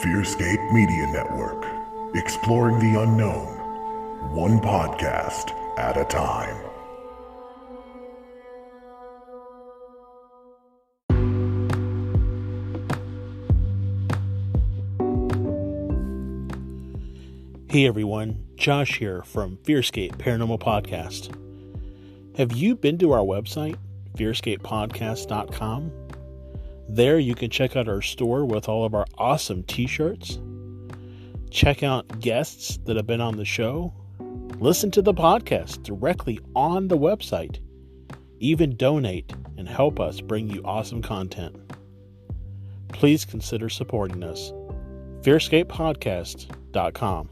FearScape Media Network, exploring the unknown, one podcast at a time. Hey everyone, Josh here from FearScape Paranormal Podcast. Have you been to our website, FearScapePodcast.com? There you can check out our store with all of our awesome t-shirts, check out guests that have been on the show, listen to the podcast directly on the website, even donate and help us bring you awesome content. Please consider supporting us. FearScapePodcast.com.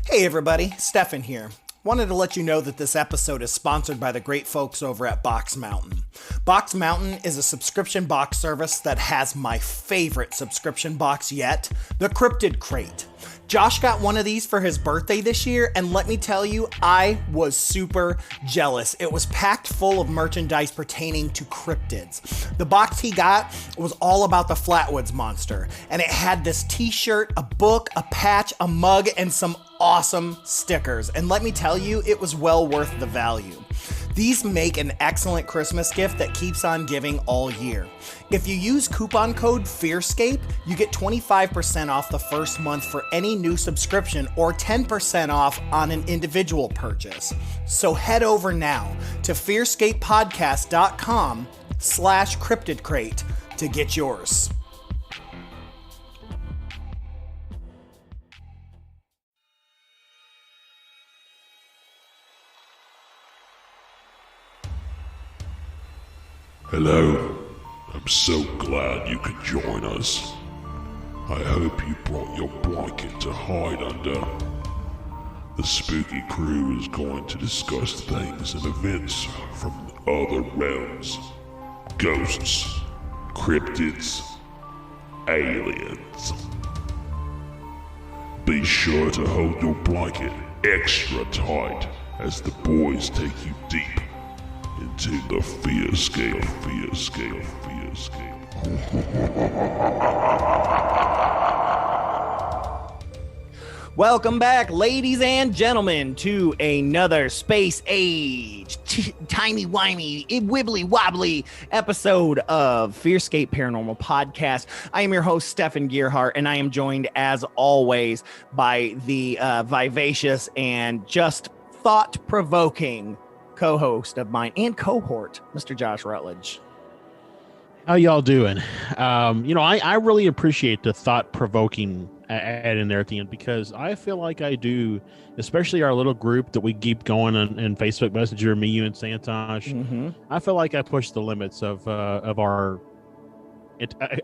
Hey everybody, Stefan here. Wanted to let you know that this episode is sponsored by the great folks over at Box Mountain. Box Mountain is a subscription box service that has my favorite subscription box yet, the Cryptid Crate. Josh got one of these for his birthday this year, and let me tell you, I was super jealous. It was packed full of merchandise pertaining to cryptids. The box he got was all about the Flatwoods Monster, and it had this t-shirt, a book, a patch, a mug, and some awesome stickers. And let me tell you, it was well worth the value. These make an excellent Christmas gift that keeps on giving all year. If you use coupon code FearScape, you get 25% off the first month for any new subscription or 10% off on an individual purchase. So head over now to FearScapePodcast.com/cryptidcrate to get yours. Hello, I'm so glad you could join us. I hope you brought your blanket to hide under. The spooky crew is going to discuss things and events from other realms. Ghosts, cryptids, aliens. Be sure to hold your blanket extra tight as the boys take you deep into the FearScape. Welcome back, ladies and gentlemen, to another space age, timey-wimey, wibbly-wobbly episode of FearScape Paranormal Podcast. I am your host, Stefan Gearhart, and I am joined, as always, by the vivacious and just thought-provoking co-host of mine and cohort, Mr. Josh Rutledge. How y'all doing? I really appreciate the thought-provoking add in there at the end, because I feel like I do, especially our little group that we keep going in Facebook Messenger, me, you, and Santosh. Mm-hmm. I feel like I push the limits of our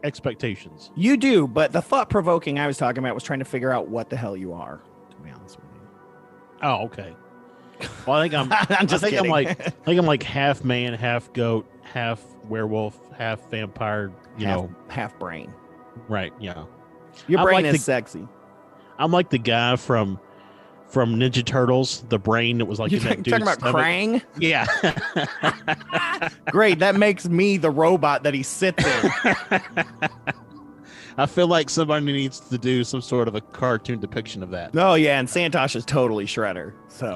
expectations. You do, but the thought-provoking I was talking about was trying to figure out what the hell you are, to be honest with you. Oh, okay. Well, I think I'm I'm like half man, half goat, half werewolf, half vampire, half brain. Right, yeah. Your brain is sexy. I'm like the guy from Ninja Turtles, the brain that was like in that dude's talking about stomach. Krang? Yeah. Great, that makes me the robot that he sits in. I feel like somebody needs to do some sort of a cartoon depiction of that. Oh yeah, and Santosh is totally Shredder. So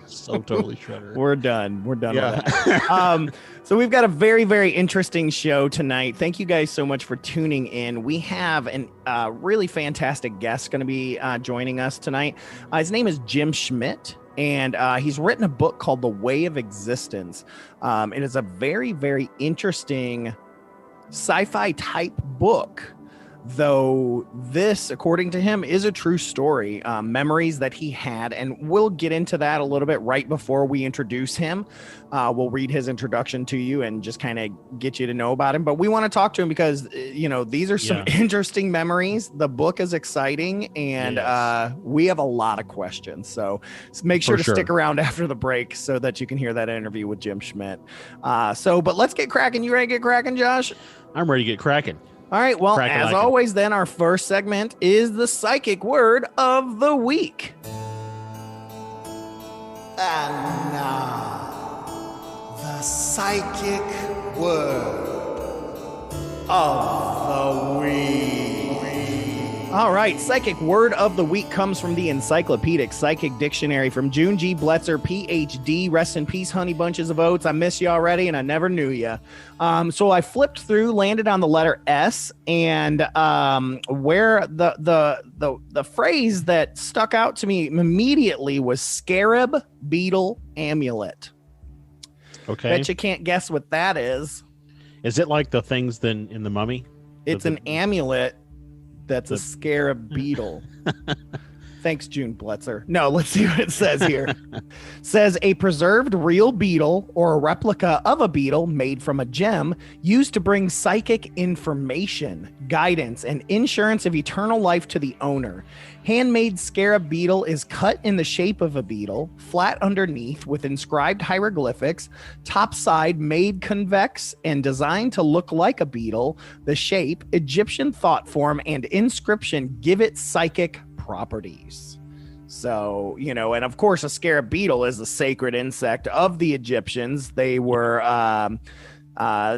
so totally Shredder. We're done with that. So we've got a very, very interesting show tonight. Thank you guys so much for tuning in. We have a really fantastic guest going to be joining us tonight. His name is Jim Schmidt, and he's written a book called The Way of Existence. It is a very, very interesting sci-fi type book, though this, according to him, is a true story, memories that he had, and we'll get into that a little bit right before we introduce him. We'll read his introduction to you and just kind of get you to know about him, but we want to talk to him because these are some interesting memories. The book is exciting, and we have a lot of questions, so make sure to stick around after the break so that you can hear that interview with Jim Schmidt. But let's get cracking. You ready to get cracking, Josh? I'm ready to get cracking. All right, well, as always, then, our first segment is the psychic word of the week. And now, the Psychic word of the week. All right, psychic word of the week comes from the Encyclopedic Psychic Dictionary from June G. Bletzer, PhD. Rest in peace, honey bunches of oats. I miss you already, and I never knew you. So I flipped through, landed on the letter S, and where the phrase that stuck out to me immediately was scarab beetle amulet. Okay. Bet you can't guess what that is. Is it like the things then in the Mummy? It's an amulet that's a scarab beetle. Thanks, June Bletzer. No, let's see what it says here. Says a preserved real beetle or a replica of a beetle made from a gem used to bring psychic information, guidance, and insurance of eternal life to the owner. Handmade scarab beetle is cut in the shape of a beetle, flat underneath with inscribed hieroglyphics, top side made convex and designed to look like a beetle. The shape, Egyptian thought form, and inscription give it psychic properties. So, you know, and of course a scarab beetle is a sacred insect of the Egyptians. They were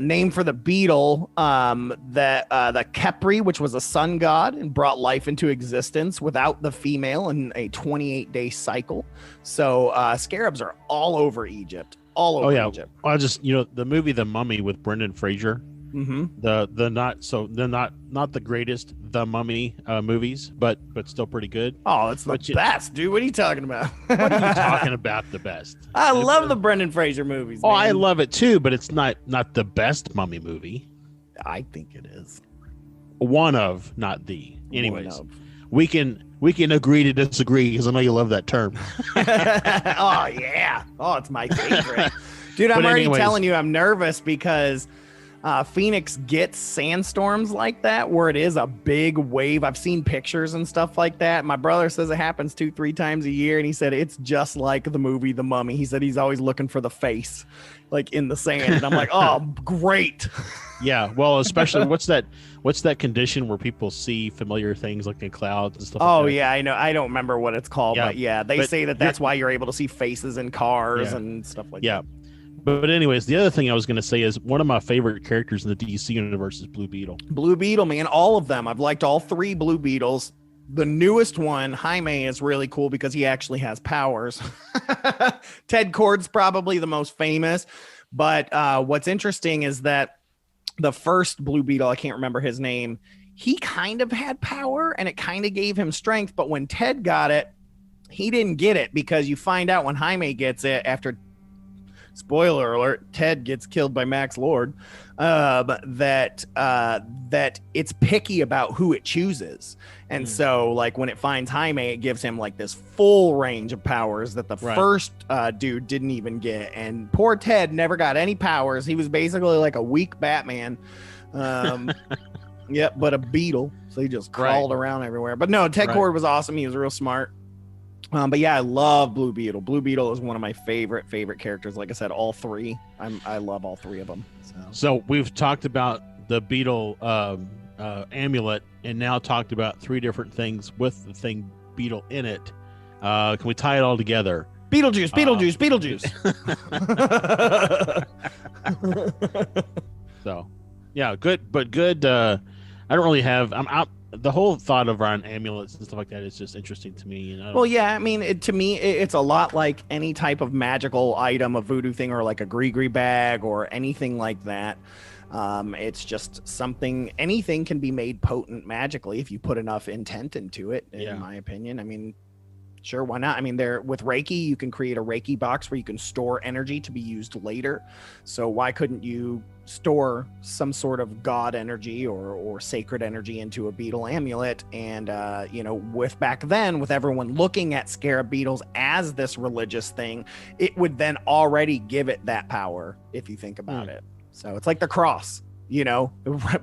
named for the beetle that the Khepri, which was a sun god and brought life into existence without the female in a 28-day cycle. So scarabs are all over Egypt, Egypt. I just, you know, the movie The Mummy with Brendan Fraser. Mm-hmm. Not the greatest The Mummy movies, but still pretty good. Oh, it's the best, dude. What are you talking about? What are you talking about? The best? I love the Brendan Fraser movies. Oh, man. I love it too, but it's not the best Mummy movie. I think it is. One of, not the. Anyways, One of. we can agree to disagree because I know you love that term. Oh yeah. Oh, it's my favorite, dude. I'm already telling you, I'm nervous because Phoenix gets sandstorms like that where it is a big wave. I've seen pictures and stuff like that. My brother says it happens 2-3 times a year, and he said it's just like the movie The Mummy. He said he's always looking for the face like in the sand, and I'm like, oh, great. Yeah, well, especially what's that condition where people see familiar things like in clouds and stuff? Oh like that? yeah, I know. I don't remember what it's called, but they say that's why you're able to see faces in cars and stuff like that. Yeah. But anyways, the other thing I was going to say is one of my favorite characters in the DC universe is Blue Beetle. Blue Beetle, man, all of them. I've liked all 3 Blue Beetles. The newest one, Jaime, is really cool because he actually has powers. Ted Kord's probably the most famous. But what's interesting is that the first Blue Beetle, I can't remember his name, he kind of had power and it kind of gave him strength. But when Ted got it, he didn't get it because you find out when Jaime gets it after... Spoiler alert, Ted gets killed by Max Lord, that it's picky about who it chooses. And so like when it finds Jaime, it gives him like this full range of powers that the first dude didn't even get. And poor Ted never got any powers. He was basically like a weak Batman. Yep, but a beetle. So he just crawled around everywhere. But no, Ted Kord was awesome. He was real smart. But yeah, I love Blue Beetle. Blue Beetle is one of my favorite characters. Like I said, all 3. I love all 3 of them. So we've talked about the beetle amulet, and now talked about 3 different things with the thing beetle in it. Can we tie it all together? Beetlejuice. So, yeah, good, but good. I don't really have. I'm out. The whole thought of around amulets and stuff like that is just interesting to me. Well, yeah, I mean, to me, it's a lot like any type of magical item, a voodoo thing, or like a gree bag or anything like that. It's just something, anything can be made potent magically if you put enough intent into it, in my opinion. I mean, sure, why not? I mean, with Reiki, you can create a Reiki box where you can store energy to be used later. So why couldn't you store some sort of god energy or sacred energy into a beetle amulet? And with back then, with everyone looking at scarab beetles as this religious thing, it would then already give it that power if you think about it. So it's like the cross.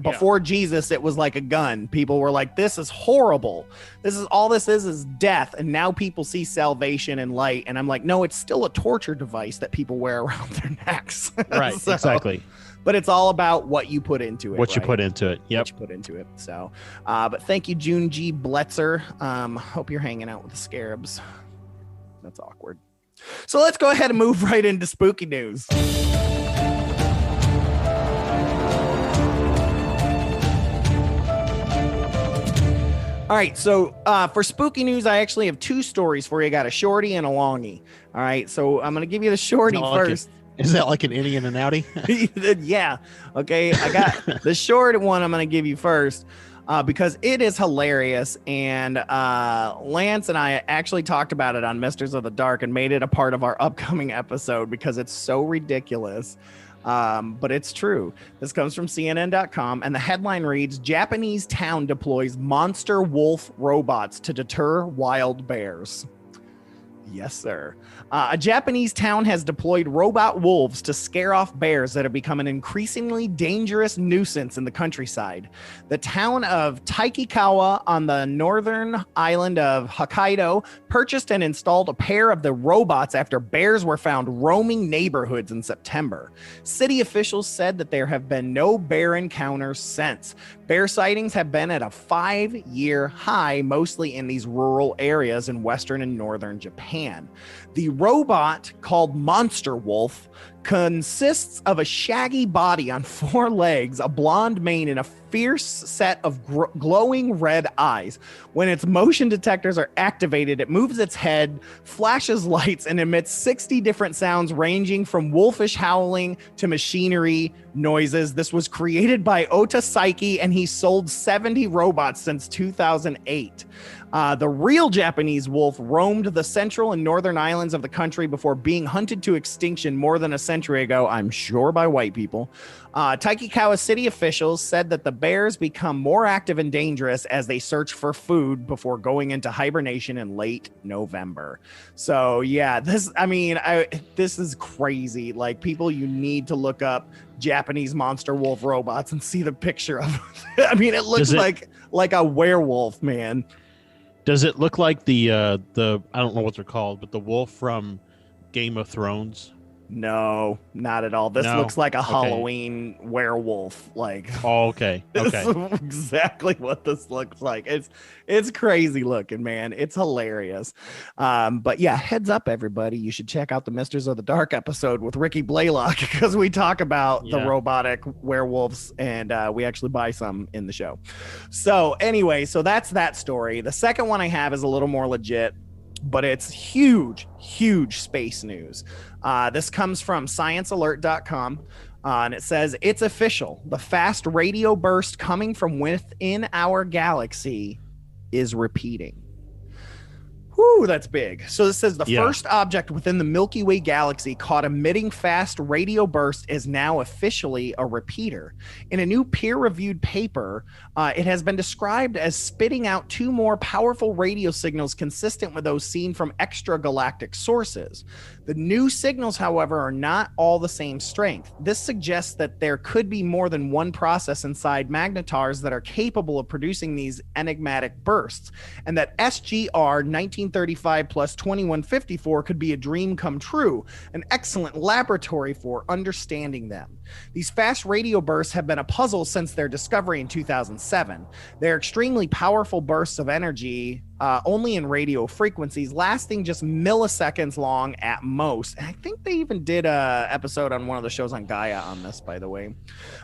Before Jesus, it was like a gun. People were like, this is horrible. This is death. And now people see salvation and light. And I'm like, no, it's still a torture device that people wear around their necks. Right. Exactly. But it's all about what you put into it. You put into it. Yep. What you put into it. So, but thank you, June G. Bletzer. Hope you're hanging out with the scarabs. That's awkward. So let's go ahead and move right into spooky news. All right, so for spooky news, I actually have two stories for you. I got a shorty and a longie. All right, so I'm going to give you the shorty first. Is that like an innie and an outie? Yeah. Okay, I got the short one I'm going to give you first because it is hilarious. And Lance and I actually talked about it on Misters of the Dark and made it a part of our upcoming episode because it's so ridiculous. But it's true. This comes from CNN.com, and the headline reads, Japanese town deploys monster wolf robots to deter wild bears. Yes, sir. A Japanese town has deployed robot wolves to scare off bears that have become an increasingly dangerous nuisance in the countryside. The town of Taikikawa on the northern island of Hokkaido purchased and installed a pair of the robots after bears were found roaming neighborhoods in September. City officials said that there have been no bear encounters since. Bear sightings have been at a 5-year high, mostly in these rural areas in western and northern Japan. The robot, called Monster Wolf, consists of a shaggy body on 4 legs, a blonde mane, and a fierce set of glowing red eyes. When its motion detectors are activated, it moves its head, flashes lights, and emits 60 different sounds ranging from wolfish howling to machinery noises. This was created by Ota Saiki, and he sold 70 robots since 2008. The real Japanese wolf roamed the central and northern islands of the country before being hunted to extinction more than a century ago, I'm sure by white people. Taikikawa city officials said that the bears become more active and dangerous as they search for food before going into hibernation in late November. So yeah, this is crazy. Like, people, you need to look up Japanese monster wolf robots and see the picture of it. I mean, it looks like a werewolf, man. Does it look like the I don't know what they're called, but the wolf from Game of Thrones? No, not at all. This looks like a Halloween werewolf. Like, oh, okay. This is exactly what this looks like. It's crazy looking, man. It's hilarious. But yeah, heads up, everybody. You should check out the Misters of the Dark episode with Ricky Blaylock because we talk about the robotic werewolves, and we actually buy some in the show. So anyway, so that's that story. The second one I have is a little more legit, but it's huge space news. This comes from sciencealert.com, and it says, it's official. The fast radio burst coming from within our galaxy is repeating. Whew, that's big. So this says the first object within the Milky Way galaxy caught emitting fast radio burst is now officially a repeater. In a new peer-reviewed paper, it has been described as spitting out 2 more powerful radio signals consistent with those seen from extragalactic sources. The new signals, however, are not all the same strength. This suggests that there could be more than one process inside magnetars that are capable of producing these enigmatic bursts, and that SGR 1935 plus 2154 could be a dream come true, an excellent laboratory for understanding them. These fast radio bursts have been a puzzle since their discovery in 2007. They're extremely powerful bursts of energy, only in radio frequencies, lasting just milliseconds long at most. And I think they even did a episode on one of the shows on Gaia on this, by the way.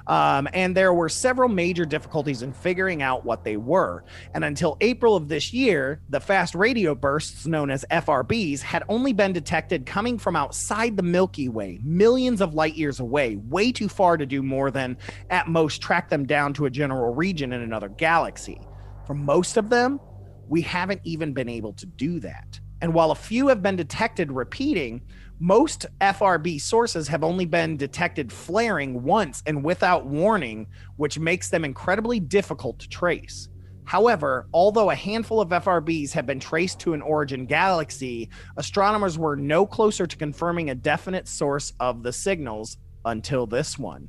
And there were several major difficulties in figuring out what they were. And until April of this year, the fast radio bursts, known as FRBs, had only been detected coming from outside the Milky Way, millions of light years away, way too far to do more than, at most, track them down to a general region in another galaxy. For most of them, we haven't even been able to do that. And while a few have been detected repeating, most FRB sources have only been detected flaring once and without warning, which makes them incredibly difficult to trace. However, although a handful of FRBs have been traced to an origin galaxy, astronomers were no closer to confirming a definite source of the signals until this one.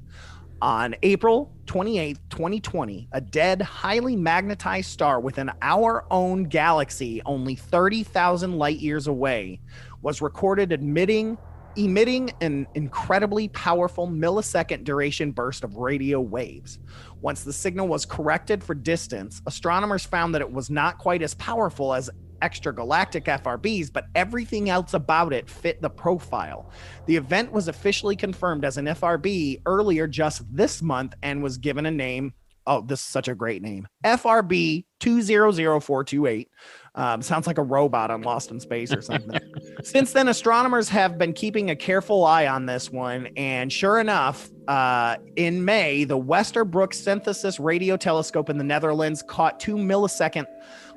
On April 28, 2020, a dead, highly magnetized star within our own galaxy, only 30,000 light years away, was recorded emitting an incredibly powerful millisecond duration burst of radio waves. Once the signal was corrected for distance, astronomers found that it was not quite as powerful as extragalactic FRBs, but everything else about it fit the profile. The event was officially confirmed as an FRB earlier just this month and was given a name, oh, this is such a great name. FRB 200428. Sounds like a robot on Lost in Space or something. Since then, astronomers have been keeping a careful eye on this one. And sure enough, in May, the Westerbroek Synthesis Radio Telescope in the Netherlands caught 2 millisecond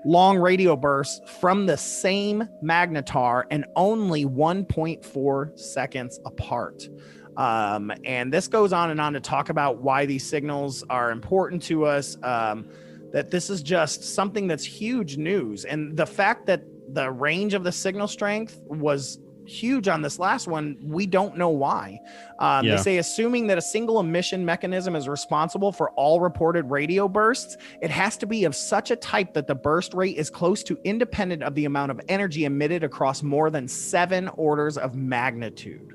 long radio bursts from the same magnetar and only 1.4 seconds apart. And this goes on and on to talk about why these signals are important to us. That this is just something that's huge news. And the fact that the range of the signal strength was huge on this last one, we don't know why. They say, assuming that a single emission mechanism is responsible for all reported radio bursts, it has to be of such a type that the burst rate is close to independent of the amount of energy emitted across more than 7 orders of magnitude.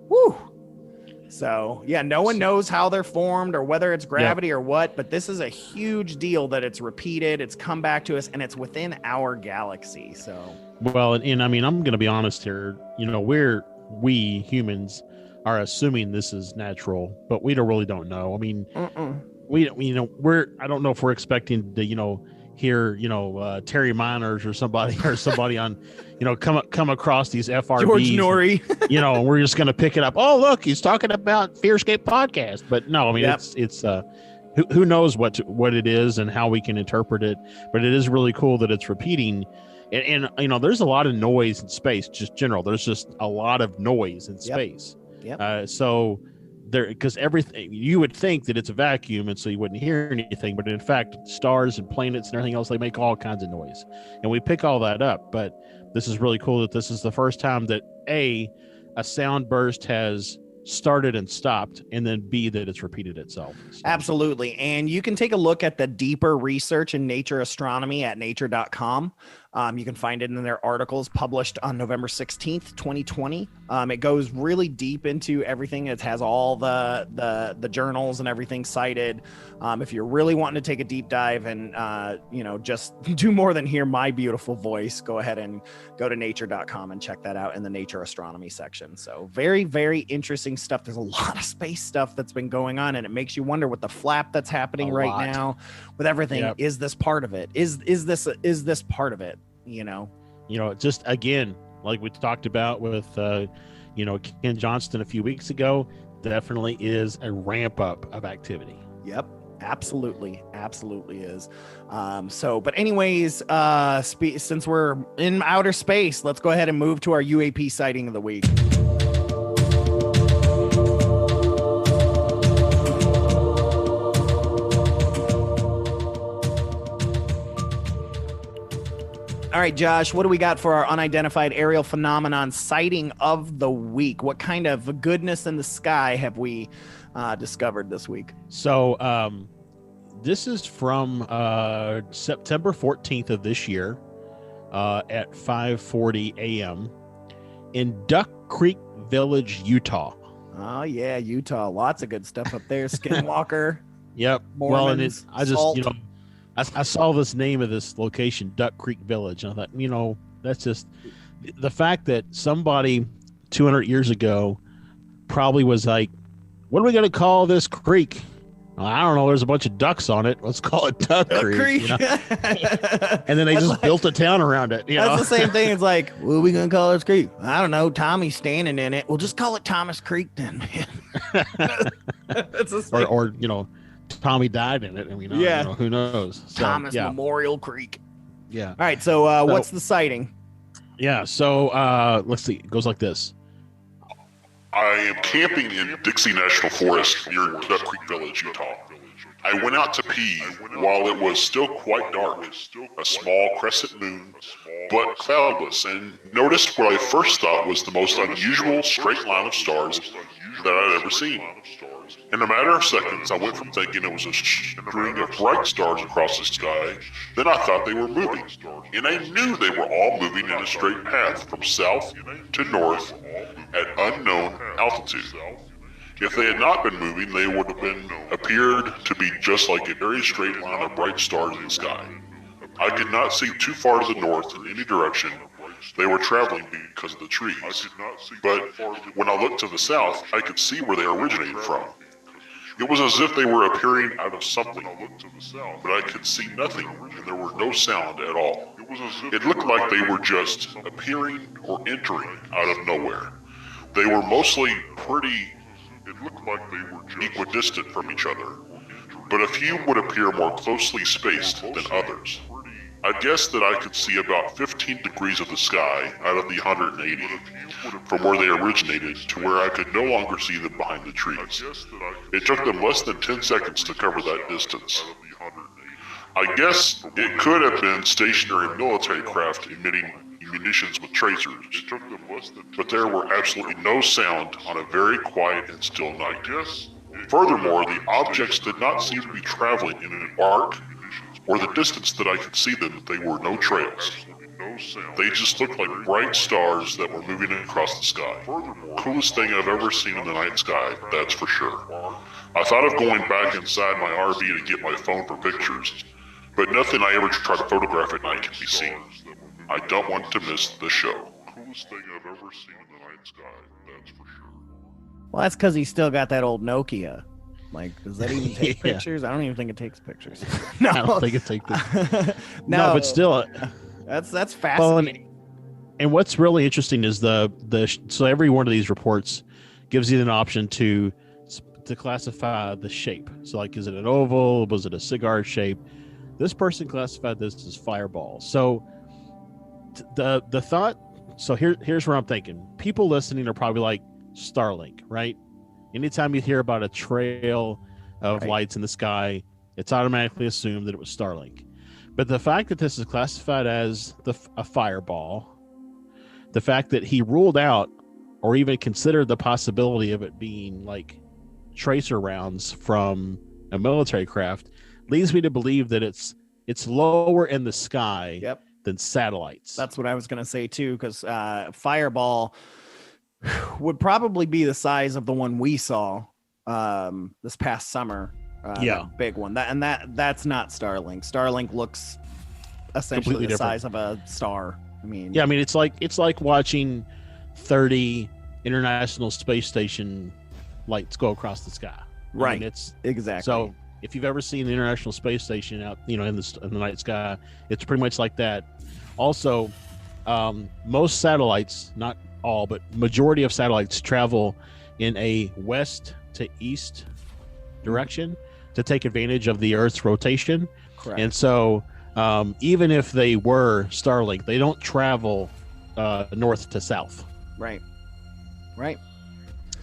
Woo! So, yeah, no one knows how they're formed or whether it's gravity or what, but this is a huge deal that it's repeated, it's come back to us, and it's within our galaxy. So, well, and I mean, I'm going to be honest here. You know, we humans are assuming this is natural, but we really don't know. I mean, we I don't know if we're expecting to, hear, Terry Miners or somebody on, come across these FRBs. George Norrie. And we're just going to pick it up. Oh, look, he's talking about FearScape Podcast. But no, I mean, it's who knows what it is and how we can interpret it. But it is really cool that it's repeating. And there's a lot of noise in space, just general. There's just a lot of noise in space. So there, because everything, you would think that it's a vacuum and so you wouldn't hear anything, but in fact, stars and planets and everything else, they make all kinds of noise, and we pick all that up. But this is really cool that this is the first time that a sound burst has started and stopped, and then B, that it's repeated itself. So. Absolutely. And you can take a look at the deeper research in nature astronomy at nature.com. You can find it in their articles published on November 16th, 2020. It goes really deep into everything. It has all the journals and everything cited. If you're really wanting to take a deep dive and, just do more than hear my beautiful voice, go ahead and go to nature.com and check that out in the nature astronomy section. So very, very interesting stuff. There's a lot of space stuff that's been going on, and it makes you wonder what the flap that's happening right now with everything. Yep. Is this part of it? Is this part of it? Just again, like we talked about with, Ken Johnston a few weeks ago, definitely is a ramp up of activity. Yep. Absolutely is. But anyways, since we're in outer space, let's go ahead and move to our UAP sighting of the week. All right, Josh, what do we got for our unidentified aerial phenomenon sighting of the week? What kind of goodness in the sky have we discovered this week? So this is from September 14th of this year at 5:40 a.m. in Duck Creek Village, Utah. Oh, yeah, Utah. Lots of good stuff up there. Skinwalker. Yep. Mormons, I saw this name of this location, Duck Creek Village, and I thought, that's just the fact that somebody 200 years ago probably was like, what are we going to call this creek? Well, I don't know. There's a bunch of ducks on it. Let's call it Duck Creek. And then they just built a town around it. That's the same thing. It's like, what are we going to call this creek? I don't know. Tommy's standing in it. We'll just call it Thomas Creek then, man. It's the same. Or Tommy died in it. Who knows? So, Thomas Memorial Creek. Yeah. All right. So what's the sighting? Yeah. So let's see. It goes like this. I am camping in Dixie National Forest near Duck Creek Village, Utah. I went out to pee while it was still quite dark, a small crescent moon, but cloudless, and noticed what I first thought was the most unusual straight line of stars that I'd ever seen. In a matter of seconds, I went from thinking it was a string of bright stars across the sky, then I thought they were moving, and I knew they were all moving in a straight path from south to north at unknown altitude. If they had not been moving, they would have appeared to be just like a very straight line of bright stars in the sky. I could not see too far to the north in any direction. They were traveling because of the trees. But when I looked to the south, I could see where they originated from. It was as if they were appearing out of something, but I could see nothing, and there was no sound at all. It looked like they were just appearing or entering out of nowhere. They were mostly pretty equidistant from each other, but a few would appear more closely spaced than others. I guessed that I could see about 15 degrees of the sky out of the 180, from where they originated to where I could no longer see them behind the trees. It took them less than 10 seconds to cover that distance. I guess it could have been stationary military craft emitting munitions with tracers, but there were absolutely no sound on a very quiet and still night. Furthermore, the objects did not seem to be traveling in an arc, or the distance that I could see them, they were no trails. They just looked like bright stars that were moving across the sky. Coolest thing I've ever seen in the night sky, that's for sure. I thought of going back inside my RV to get my phone for pictures, but nothing I ever try to photograph at night can be seen. I don't want to miss the show. Coolest thing I've ever seen in the night sky, that's for sure. Well, that's because he's still got that old Nokia. Like, does that even take Yeah. pictures? I don't even think it takes pictures. No, I don't think it takes no, but still, that's fascinating. and what's really interesting is so every one of these reports gives you an option to classify the shape. So, like, is it an oval? Was it a cigar shape? This person classified this as fireball. So the thought. So here's where I'm thinking. People listening are probably like Starlink, right? Anytime you hear about a trail of lights in the sky, it's automatically assumed that it was Starlink. But the fact that this is classified as a fireball, the fact that he ruled out or even considered the possibility of it being like tracer rounds from a military craft leads me to believe that it's lower in the sky than satellites. That's what I was going to say too, because fireball would probably be the size of the one we saw this past summer. That big one. That's not Starlink. Starlink looks essentially completely the different. size of a star. I mean, it's like watching 30 International Space Station lights go across the sky. Right. I mean, it's exactly. So if you've ever seen the International Space Station out, in the night sky, it's pretty much like that. Also, most satellites, not all, but majority of satellites travel in a west to east direction to take advantage of the Earth's rotation. Correct. And so even if they were Starlink, they don't travel north to south. Right.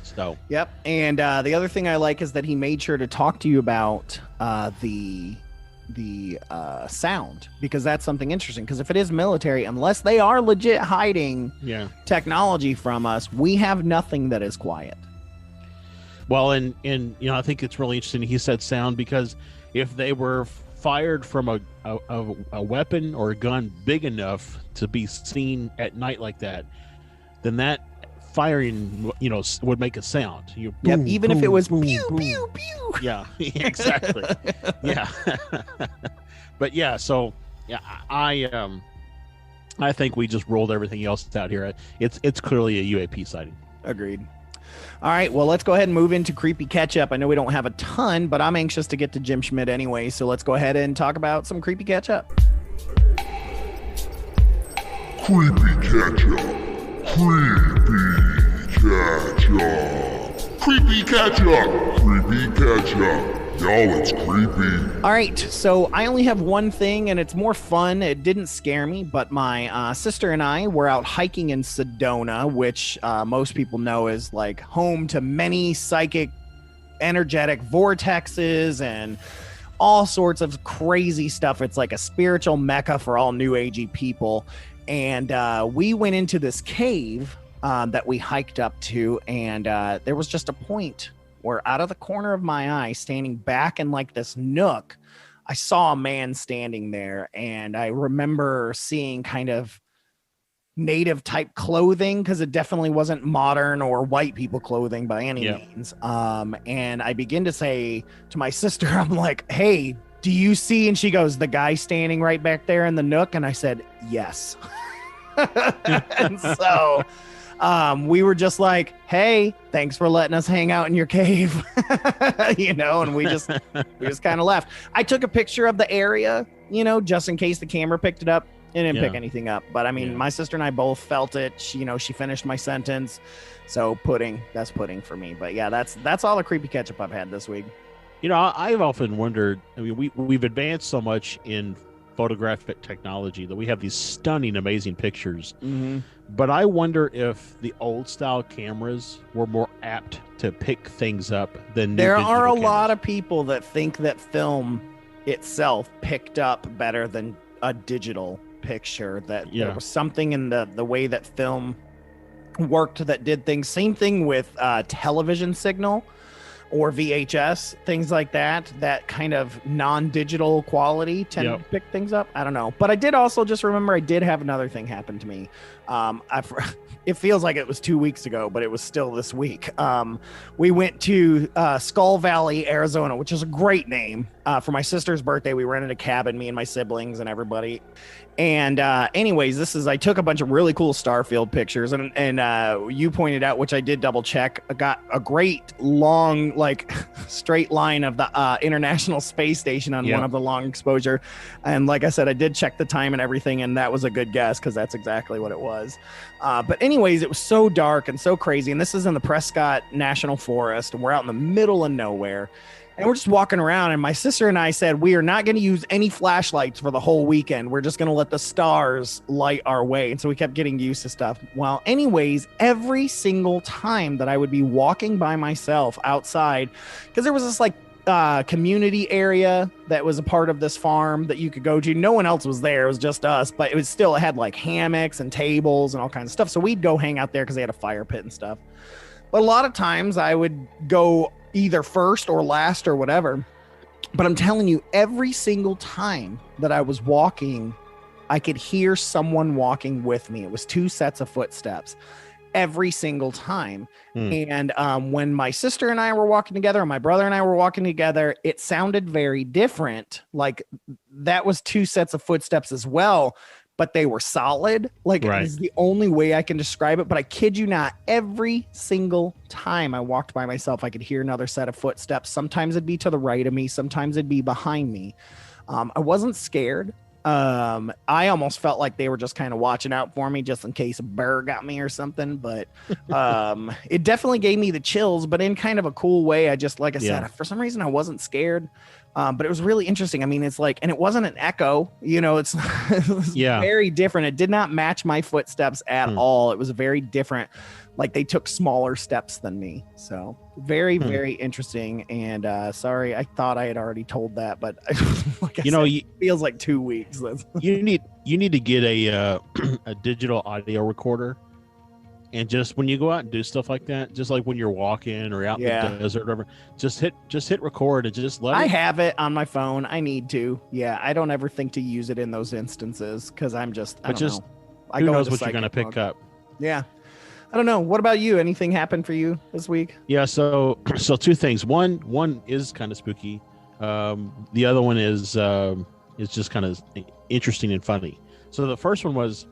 So Yep. And the other thing I like is that he made sure to talk to you about the sound, because that's something interesting. Because if it is military, unless they are legit hiding technology from us, we have nothing that is quiet. Well, and I think it's really interesting he said sound, because if they were fired from a weapon or a gun big enough to be seen at night like that, then that firing would make a sound. Even boom, if it was boom, pew boom. pew pew. Yeah, exactly. Yeah. But yeah, so yeah, I think we just rolled everything else out here. It's clearly a UAP sighting. Agreed. All right, well, let's go ahead and move into creepy catch-up. I know we don't have a ton, but I'm anxious to get to Jim Schmidt anyway, so let's go ahead and talk about some creepy catch-up. Creepy catch-up. Creepy catch-up. Creepy catch-up. Creepy catch-up. Y'all, it's creepy. All right, so I only have one thing, and it's more fun. It didn't scare me, but my sister and I were out hiking in Sedona, which most people know is like home to many psychic, energetic vortexes and all sorts of crazy stuff. It's like a spiritual mecca for all new agey people. And we went into this cave that we hiked up to, and there was just a point where out of the corner of my eye, standing back in like this nook, I saw a man standing there. And I remember seeing kind of native type clothing, because it definitely wasn't modern or white people clothing by any means. And I begin to say to my sister, I'm like, hey, do you see? And she goes, the guy standing right back there in the nook. And I said, yes. And so We were just like, hey, thanks for letting us hang out in your cave, and we just kind of left. I took a picture of the area, just in case the camera picked it up. It didn't pick anything up, but I mean, my sister and I both felt it. She finished my sentence. So that's pudding for me. But yeah, that's all the creepy ketchup I've had this week. I've often wondered, I mean, we've advanced so much in photographic technology that we have these stunning, amazing pictures. Mm-hmm. But I wonder if the old style cameras were more apt to pick things up than there are a lot of people that think that film itself picked up better than a digital picture, that there was something in the way that film worked that did things. Same thing with television signal or VHS, things like that kind of non-digital quality tend to pick things up. I don't know. But I did also just remember I did have another thing happen to me. It feels like it was 2 weeks ago, but it was still this week. We went to Skull Valley, Arizona, which is a great name. For my sister's birthday, we rented a cabin, me and my siblings and everybody. And anyways, I took a bunch of really cool Starfield pictures, and you pointed out, which I did double check, I got a great long, like straight line of the International Space Station on one of the long exposure. And like I said, I did check the time and everything, and that was a good guess because that's exactly what it was. But anyways, it was so dark and so crazy. And this is in the Prescott National Forest, and we're out in the middle of nowhere. And we're just walking around, and my sister and I said, we are not going to use any flashlights for the whole weekend. We're just going to let the stars light our way. And so we kept getting used to stuff. Well, anyways, every single time that I would be walking by myself outside, because there was this like community area that was a part of this farm that you could go to. No one else was there. It was just us, but it had like hammocks and tables and all kinds of stuff. So we'd go hang out there because they had a fire pit and stuff. But a lot of times I would go either first or last or whatever. But I'm telling you, every single time that I was walking, I could hear someone walking with me. It was 2 sets of footsteps every single time. And when my sister and I were walking together, and my brother and I were walking together, it sounded very different. Like that was 2 sets of footsteps as well, but they were solid. Like it is the only way I can describe it. But I kid you not, every single time I walked by myself, I could hear another set of footsteps. Sometimes it'd be to the right of me. Sometimes it'd be behind me. I wasn't scared. I almost felt like they were just kind of watching out for me just in case a bear got me or something. But it definitely gave me the chills, but in kind of a cool way. I just, like I said, for some reason I wasn't scared. But it was really interesting. I mean, it's like, and it wasn't an echo, it was very different. It did not match my footsteps at all. It was very different. Like they took smaller steps than me. So very, very interesting. And sorry, I thought I had already told that, but like I said, it feels like 2 weeks. you need to get a digital audio recorder. And just when you go out and do stuff like that, just like when you're walking or out in the desert or whatever, just hit record and just let it. I have it on my phone. I need to. Yeah, I don't ever think to use it in those instances because I don't know. Who knows what you're going to pick up? Yeah. I don't know. What about you? Anything happened for you this week? Yeah, so 2 things. One is kind of spooky. The other one is just kind of interesting and funny. So the first one was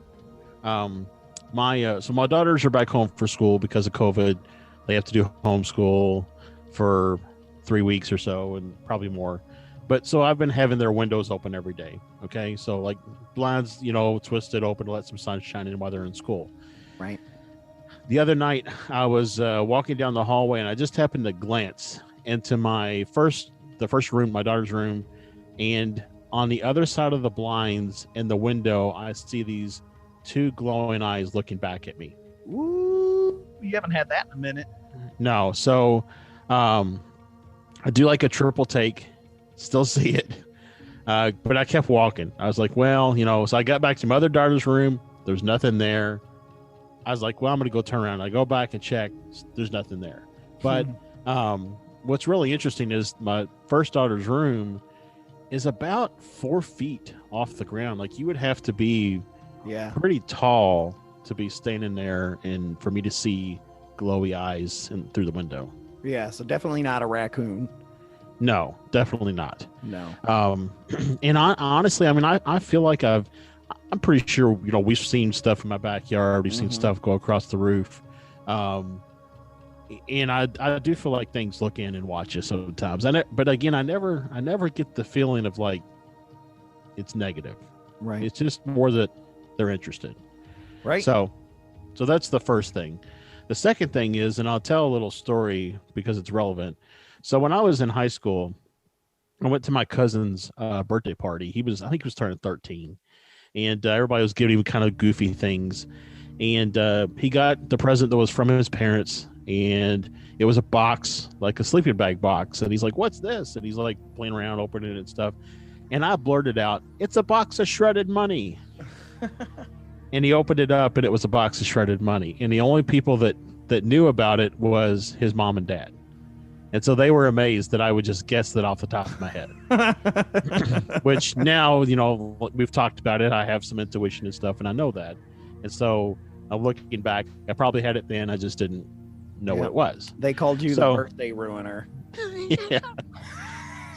my daughters are back home for school because of COVID. They have to do homeschool for 3 weeks or so, and probably more. But so I've been having their windows open every day. Okay, so like blinds, twisted open to let some sunshine in while they're in school. Right. The other night I was walking down the hallway, and I just happened to glance into the first room, my daughter's room, and on the other side of the blinds in the window, I see these 2 glowing eyes looking back at me. Ooh, you haven't had that in a minute. No. So I do like a triple take, still see it. But I kept walking. I was like, well, so I got back to my other daughter's room. There's nothing there. I was like, well, I'm going to go turn around. I go back and check. There's nothing there. But what's really interesting is my first daughter's room is about 4 feet off the ground. Like you would have to be pretty tall to be standing there and for me to see glowy eyes through the window. Yeah, so definitely not a raccoon. No, definitely not. No. And honestly, I mean, I feel like I've I'm pretty sure, we've seen stuff in my backyard. We've seen stuff go across the roof. And I do feel like things look in and watch us sometimes. But again, I never get the feeling of like it's negative. Right. It's just more that they're interested. Right. So that's the first thing. The second thing is, and I'll tell a little story because it's relevant. So when I was in high school, I went to my cousin's birthday party. I think he was turning 13, and everybody was giving him kind of goofy things. And he got the present that was from his parents, and it was a box, like a sleeping bag box. And he's like, "What's this?" And he's like playing around, opening it and stuff. And I blurted out, "It's a box of shredded money." And he opened it up, and it was a box of shredded money. And the only people that knew about it was his mom and dad. And so they were amazed that I would just guess that off the top of my head. Which now, we've talked about it. I have some intuition and stuff, and I know that. And so looking back, I probably had it then. I just didn't know what it was. They called you the birthday ruiner. Yeah.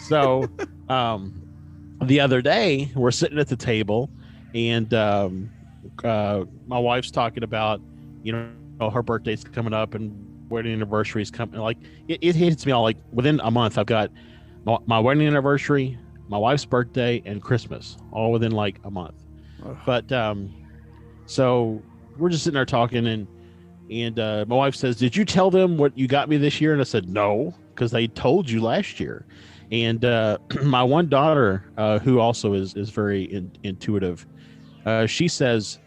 So the other day, we're sitting at the table, and my wife's talking about, her birthday's coming up and wedding anniversary is coming. Like it hits me all like within a month. I've got my wedding anniversary, my wife's birthday, and Christmas all within like a month. Ugh. But so we're just sitting there talking, and my wife says, "Did you tell them what you got me this year?" And I said, "No, because they told you last year." And my one daughter, who also is very intuitive, she says,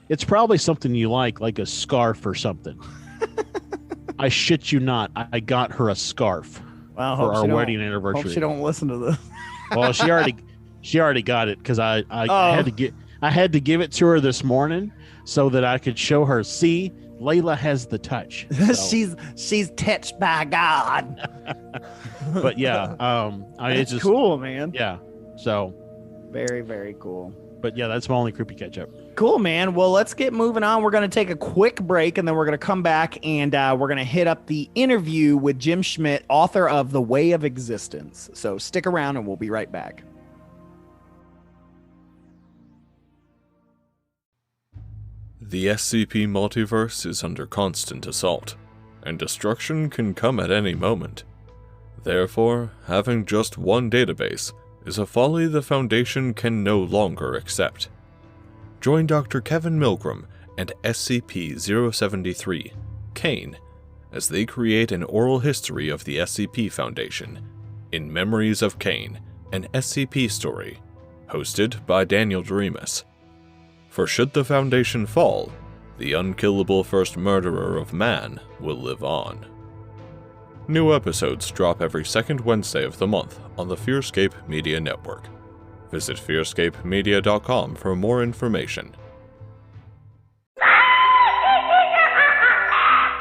"It's probably something you like a scarf or something." I shit you not. I got her a scarf for our wedding anniversary. Hope she don't listen to this. Well, she already got it because I had to give it to her this morning so that I could show her. See, Layla has the touch. So. she's touched by God. But yeah, it's just cool, man. Yeah, so very, very cool. But yeah, that's my only creepy catch up. Cool, man. Well, let's get moving on. We're going to take a quick break, and then we're going to come back, and we're going to hit up the interview with Jim Schmidt, author of The Way of Existence. So stick around, and we'll be right back. The SCP multiverse is under constant assault, and destruction can come at any moment. Therefore, having just one database is a folly the Foundation can no longer accept. Join Dr. Kevin Milgram and SCP-073, Kane, as they create an oral history of the SCP Foundation in Memories of Kane, an SCP story, hosted by Daniel Doremus. For should the Foundation fall, the unkillable first murderer of man will live on. New episodes drop every second Wednesday of the month on the FearScape Media Network. Visit fearscapemedia.com for more information.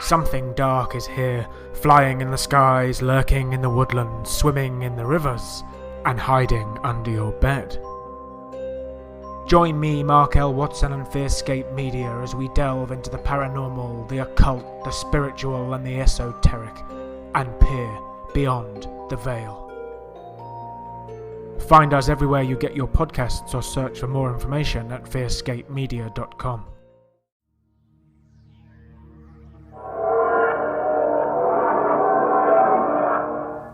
Something dark is here, flying in the skies, lurking in the woodlands, swimming in the rivers, and hiding under your bed. Join me, Mark L. Watson, and FearScape Media as we delve into the paranormal, the occult, the spiritual, and the esoteric, and peer beyond the veil. Find us everywhere you get your podcasts or search for more information at fearscapemedia.com.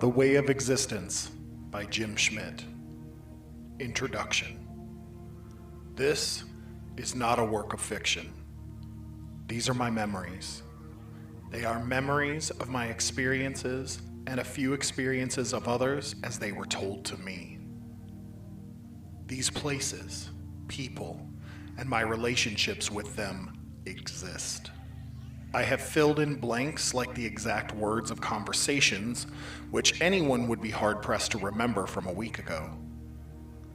The Way of Existence by Jim Schmidt. Introduction. This is not a work of fiction. These are my memories. They are memories of my experiences and a few experiences of others as they were told to me. These places, people, and my relationships with them exist. I have filled in blanks like the exact words of conversations, which anyone would be hard-pressed to remember from a week ago.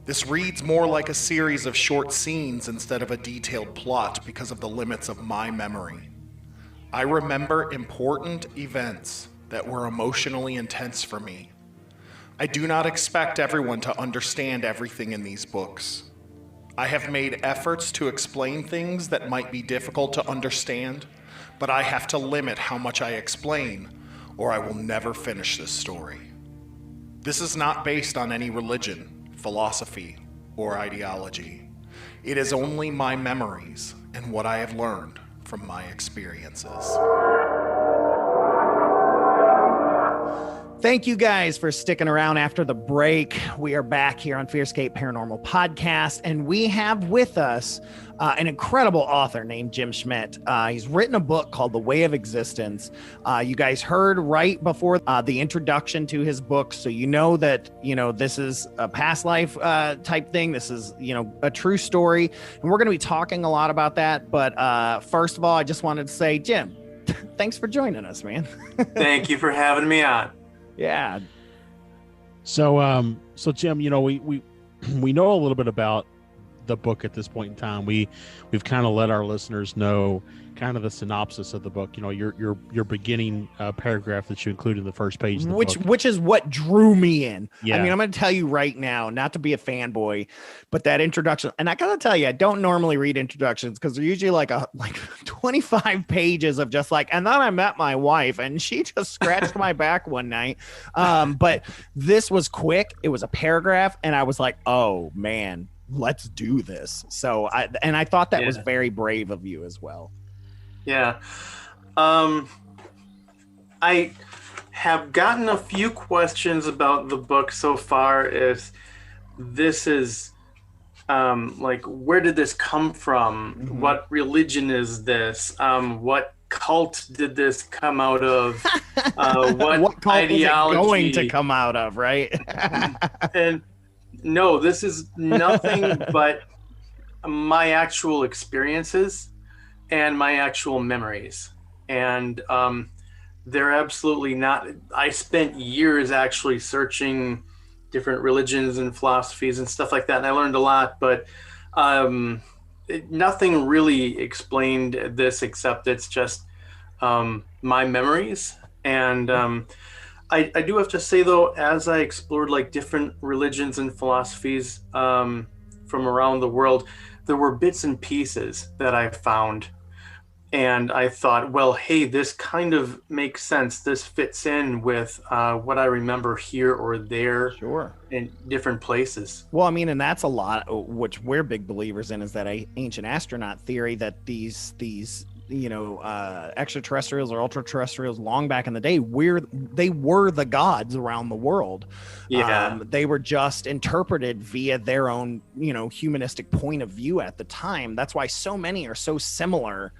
This reads more like a series of short scenes instead of a detailed plot because of the limits of my memory. I remember important events that were emotionally intense for me. I do not expect everyone to understand everything in these books. I have made efforts to explain things that might be difficult to understand, but I have to limit how much I explain, or I will never finish this story. This is not based on any religion, philosophy, or ideology. It is only my memories and what I have learned from my experiences. Thank you guys for sticking around after the break. We are back here on FearScape Paranormal Podcast, and we have with us an incredible author named Jim Schmidt. He's written a book called The Way of Existence. You guys heard right before the introduction to his book, so you know that, this is a past life type thing. This is, a true story, and we're going to be talking a lot about that. But first of all, I just wanted to say, Jim, thanks for joining us, man. Thank you for having me on. Yeah. So Jim, we know a little bit about the book at this point in time. We've kind of let our listeners know kind of the synopsis of the book. Your beginning paragraph that you include in the first page of the book. Which is what drew me in. Yeah. I mean, I'm going to tell you right now, not to be a fanboy, but that introduction, and I got to tell you, I don't normally read introductions because they're usually like 25 pages of just like, and then I met my wife and she just scratched my back one night. But this was quick. It was a paragraph and I was like, oh man, let's do this. So I thought that was very brave of you as well. Yeah. I have gotten a few questions about the book so far. If this is where did this come from? Mm-hmm. What religion is this? What cult did this come out of? What cult ideology is it going to come out of, right? And no, this is nothing but my actual experiences and my actual memories. And they're absolutely not. I spent years actually searching different religions and philosophies and stuff like that, and I learned a lot, but nothing really explained this except it's just my memories. And I do have to say, though, as I explored like different religions and philosophies from around the world, there were bits and pieces that I found. And I thought, well, hey, this kind of makes sense. This fits in with what I remember here or there. Sure. In different places. Well, I mean, and that's a lot, which we're big believers in, is that ancient astronaut theory that these extraterrestrials or ultra-terrestrials long back in the day, they were the gods around the world. Yeah. They were just interpreted via their own, humanistic point of view at the time. That's why so many are so similar,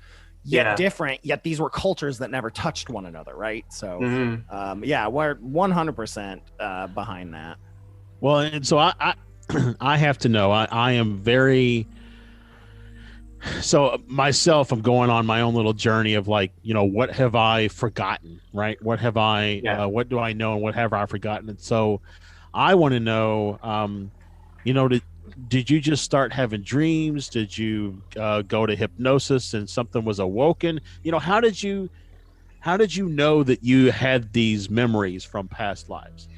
yet different, yet these were cultures that never touched one another, right? So, we're 100% behind that. Well, and so I have to know, I am very... So myself, I'm going on my own little journey of like, what have I forgotten, right? What have I, what do I know and what have I forgotten? And so I want to know, did you just start having dreams? Did you go to hypnosis and something was awoken? How did you know that you had these memories from past lives?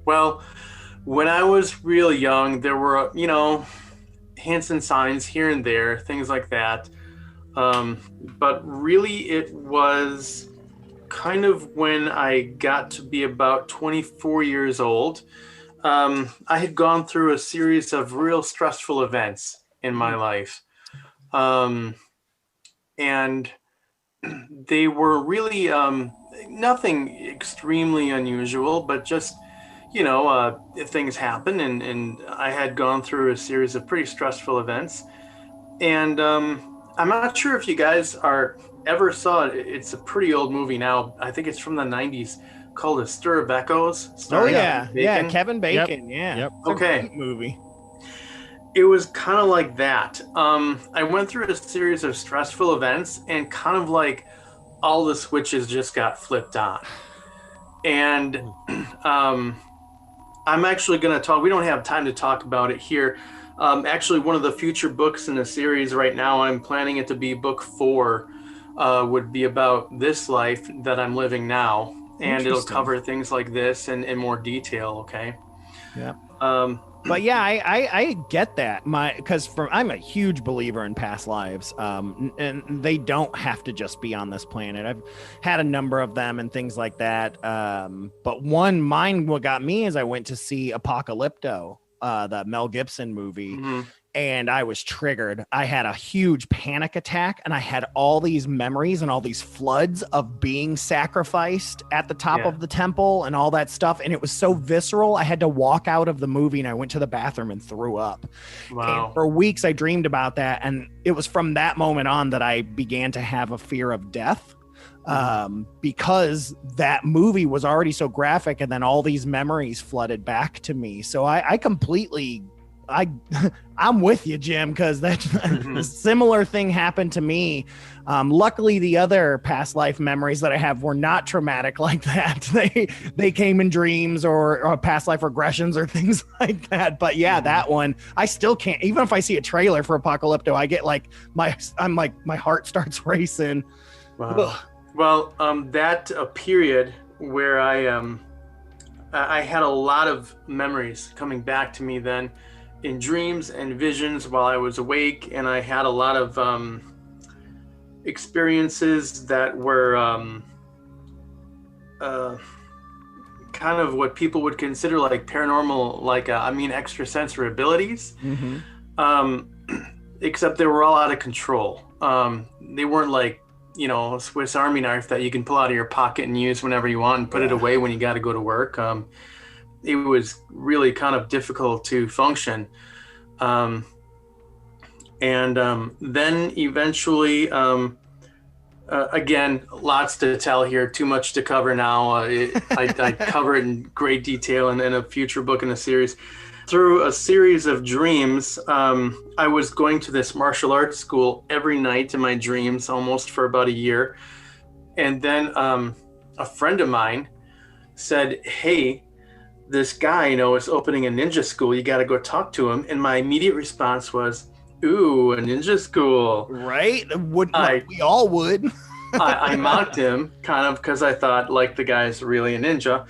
Well, when I was real young, there were, hints and signs here and there, things like that. But really it was kind of when I got to be about 24 years old. I had gone through a series of real stressful events in my life. And they were really nothing extremely unusual, but just things happen, and I had gone through a series of pretty stressful events. And I'm not sure if you guys ever saw it. It's a pretty old movie now. I think it's from the 90s, called A Stir of Echoes. Oh yeah, Kevin Bacon. Yep. Okay. Great movie. It was kind of like that. I went through a series of stressful events, and kind of like all the switches just got flipped on. And I'm actually going to talk, we don't have time to talk about it here. Actually, one of the future books in the series right now, I'm planning it to be book 4, would be about this life that I'm living now. And it'll cover things like this in more detail, okay? Yeah. But yeah, I get that. Because I'm a huge believer in past lives, and they don't have to just be on this planet. I've had a number of them and things like that. But what got me is I went to see Apocalypto, the Mel Gibson movie. Mm-hmm. and I was triggered. I had a huge panic attack, and I had all these memories and all these floods of being sacrificed at the top of the temple and all that stuff. And it was so visceral. I had to walk out of the movie, and I went to the bathroom and threw up. Wow. And for weeks, I dreamed about that. And it was from that moment on that I began to have a fear of death. Because that movie was already so graphic, and then all these memories flooded back to me. So I completely, I'm with you, Jim, because that a similar thing happened to me. Luckily, the other past life memories that I have were not traumatic like that. They came in dreams or past life regressions or things like that. But yeah, that one, I still can't. Even if I see a trailer for Apocalypto, I get like my heart starts racing. Wow. Ugh. Well, that period where I had a lot of memories coming back to me then in dreams and visions while I was awake, and I had a lot of experiences that were kind of what people would consider like paranormal, like extrasensory abilities. Except they were all out of control. They weren't like, a Swiss Army knife that you can pull out of your pocket and use whenever you want and put it away when you got to go to work. It was really kind of difficult to function. And then eventually, again, lots to tell here, too much to cover now. I cover it in great detail in a future book in the series. Through a series of dreams, I was going to this martial arts school every night in my dreams, almost for about a year. And then a friend of mine said, "Hey, this guy, is opening a ninja school. You got to go talk to him." And my immediate response was, "Ooh, a ninja school." Right? We all would. I mocked him kind of because I thought, like, the guy's really a ninja.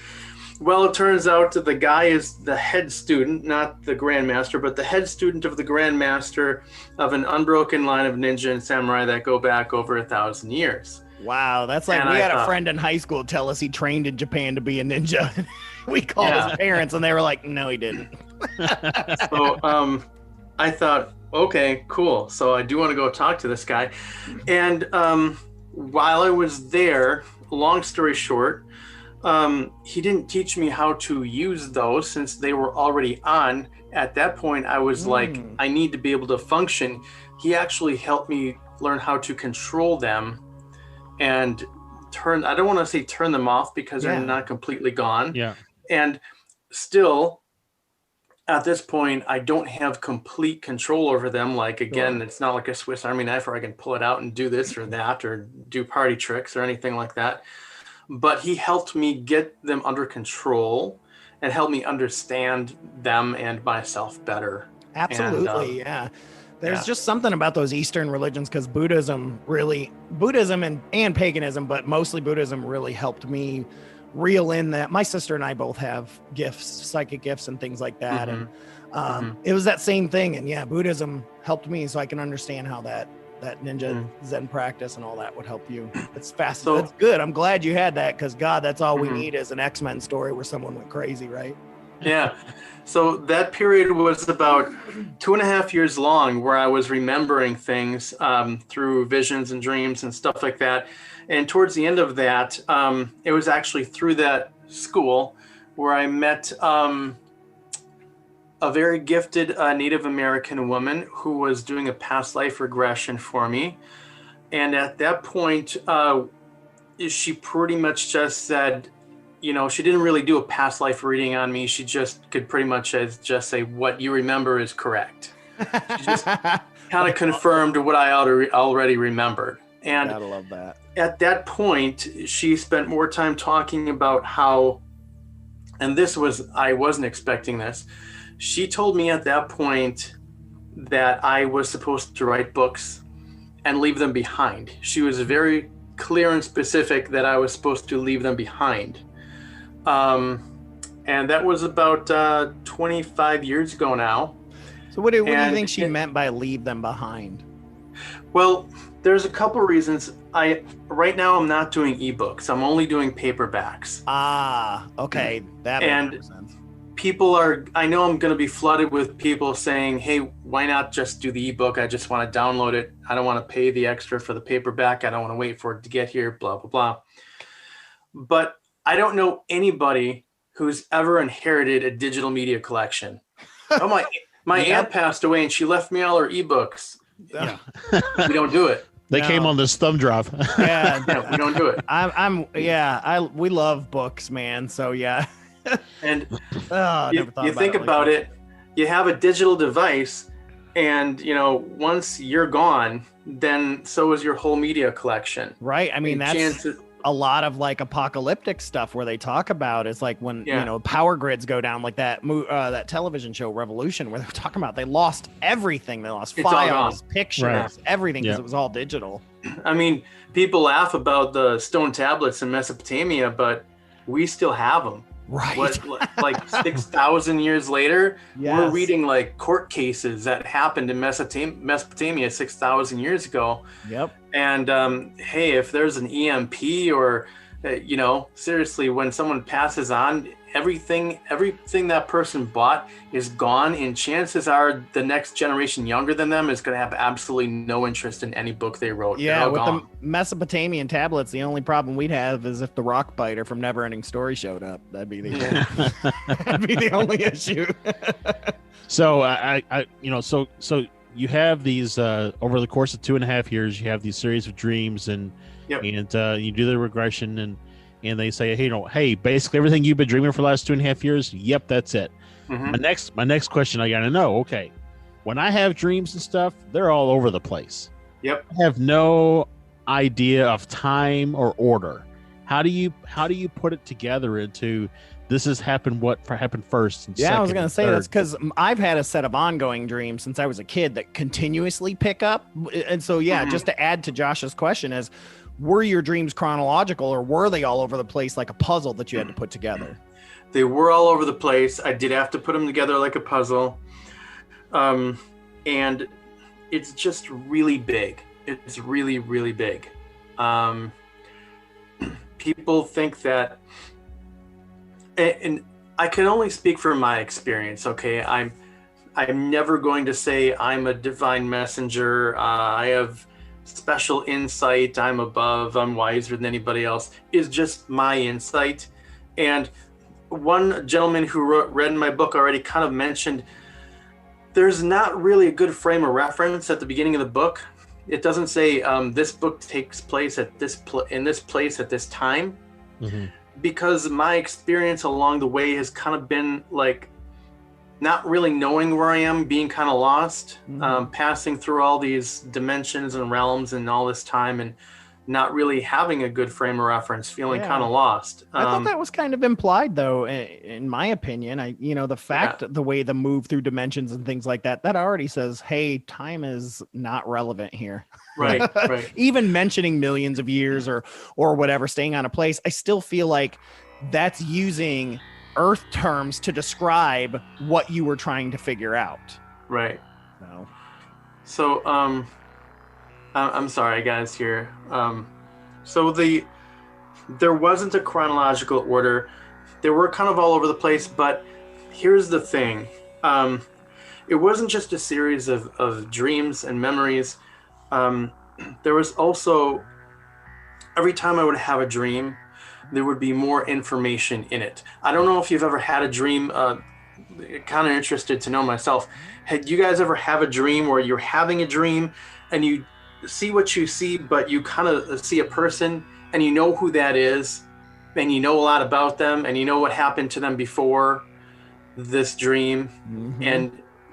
Well, it turns out that the guy is the head student, not the grandmaster, but the head student of the grandmaster of an unbroken line of ninja and samurai that go back over 1,000 years. Wow, that's like we had a friend in high school tell us he trained in Japan to be a ninja. We called his parents, and they were like, "No, he didn't." So I thought, okay, cool. So I do want to go talk to this guy. And while I was there, long story short, he didn't teach me how to use those since they were already on. At that point, I was like, I need to be able to function. He actually helped me learn how to control them and I don't want to say turn them off because they're not completely gone. Yeah. And still, at this point, I don't have complete control over them. Like, again, it's not like a Swiss Army knife where I can pull it out and do this or that or do party tricks or anything like that. But he helped me get them under control and helped me understand them and myself better. Absolutely, yeah. There's just something about those Eastern religions, because Buddhism and paganism, but mostly Buddhism, really helped me reel in that. My sister and I both have gifts, psychic gifts and things like that. And it was that same thing. And Buddhism helped me so I can understand how that ninja Zen practice and all that would help you. It's fascinating. That's good. I'm glad you had that, because God, that's all we need is an X-Men story where someone went crazy, right? Yeah. So that period was about 2.5 years long, where I was remembering things through visions and dreams and stuff like that. And towards the end of that, it was actually through that school where I met a very gifted Native American woman who was doing a past life regression for me. And at that point, she pretty much just said, she didn't really do a past life reading on me. She just could pretty much just say, what you remember is correct. She just kind of confirmed what I already remembered. And gotta love that. At that point, she spent more time talking about how, and I wasn't expecting this. She told me at that point that I was supposed to write books and leave them behind. She was very clear and specific that I was supposed to leave them behind. And that was about 25 years ago now. So what do you think she meant by leave them behind? Well, there's a couple reasons. Right now I'm not doing ebooks. I'm only doing paperbacks. Ah, okay. That makes sense. I know I'm going to be flooded with people saying, hey, why not just do the ebook? I just want to download it. I don't want to pay the extra for the paperback. I don't want to wait for it to get here, blah, blah, blah. But I don't know anybody who's ever inherited a digital media collection. Oh, my aunt passed away and she left me all her ebooks. Yeah. We don't do it. They came on this thumb drive. Yeah, we don't do it. We love books, man. So yeah. And you think about it, you have a digital device, and once you're gone, then so is your whole media collection. Right. I mean, that's a lot of like apocalyptic stuff where they talk about it's like when power grids go down, like that television show Revolution, where they're talking about they lost everything. They lost files, pictures, everything, because it was all digital. I mean, people laugh about the stone tablets in Mesopotamia, but we still have them. Right. Like 6,000 years later, we're reading like court cases that happened in Mesopotamia 6,000 years ago. Yep. And hey, if there's an EMP or, seriously, when someone passes on, everything that person bought is gone, and chances are the next generation younger than them is going to have absolutely no interest in any book they wrote. Yeah, with the Mesopotamian tablets, the only problem we'd have is if the rock biter from Neverending Story showed up. That'd be the only issue. So so you have these over the course of 2.5 years, you have these series of dreams, and you do the regression, and they say, hey, basically everything you've been dreaming for the last 2.5 years. Yep, that's it. Mm-hmm. My next question, I gotta know. Okay, when I have dreams and stuff, they're all over the place. Yep. I have no idea of time or order. How do you put it together into this has happened? What happened first? And I was going to say that's because I've had a set of ongoing dreams since I was a kid that continuously pick up. And so, just to add to Josh's question is, were your dreams chronological, or were they all over the place like a puzzle that you had to put together? They were all over the place. I did have to put them together like a puzzle. And it's just really big. It's really, really big. People think that, and I can only speak from my experience, okay? I'm never going to say I'm a divine messenger. I have special insight, I'm above, I'm wiser than anybody else. Is just my insight. And one gentleman who read my book already kind of mentioned there's not really a good frame of reference at the beginning of the book. It doesn't say this book takes place at in this place at this time, because my experience along the way has kind of been like not really knowing where I am, being kind of lost, passing through all these dimensions and realms and all this time, and not really having a good frame of reference, feeling kind of lost. I thought that was kind of implied, though, in my opinion. The fact, the way the move through dimensions and things like that already says, hey, time is not relevant here. Right. Even mentioning millions of years or whatever, staying on a place, I still feel like that's using Earth terms to describe what you were trying to figure out. Right. So, I'm sorry, guys. Here. So there wasn't a chronological order. They were kind of all over the place. But here's the thing: it wasn't just a series of dreams and memories. There was also, every time I would have a dream, there would be more information in it. I don't know if you've ever had a dream. Kind of interested to know myself. Had you guys ever have a dream where you're having a dream and you see what you see, but you kind of see a person and you know who that is, and you know a lot about them, and you know what happened to them before this dream, and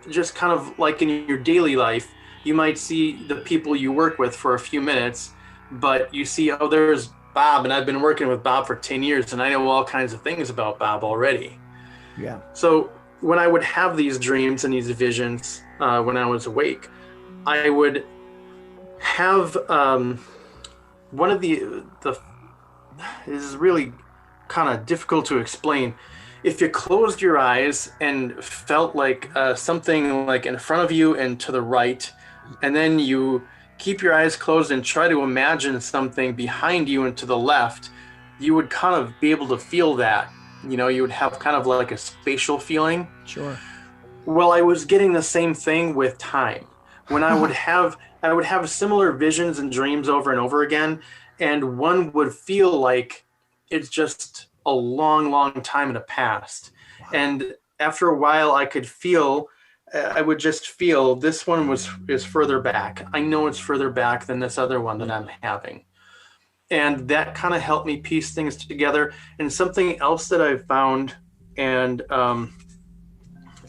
just kind of like in your daily life, you might see the people you work with for a few minutes, but you see, oh, there's Bob, and I've been working with Bob for 10 years, and I know all kinds of things about Bob already. Yeah. So when I would have these dreams and these visions when I was awake, I would have one of the this is really kind of difficult to explain. If you closed your eyes and felt like something like in front of you and to the right, and then you keep your eyes closed and try to imagine something behind you and to the left, you would kind of be able to feel that. you would have kind of like a spatial feeling. Sure. Well, I was getting the same thing with time. When I would have similar visions and dreams over and over again, and one would feel like it's just a long, long time in the past. Wow. And after a while, I would just feel this one is further back. I know it's further back than this other one that I'm having. And that kind of helped me piece things together. And something else that I've found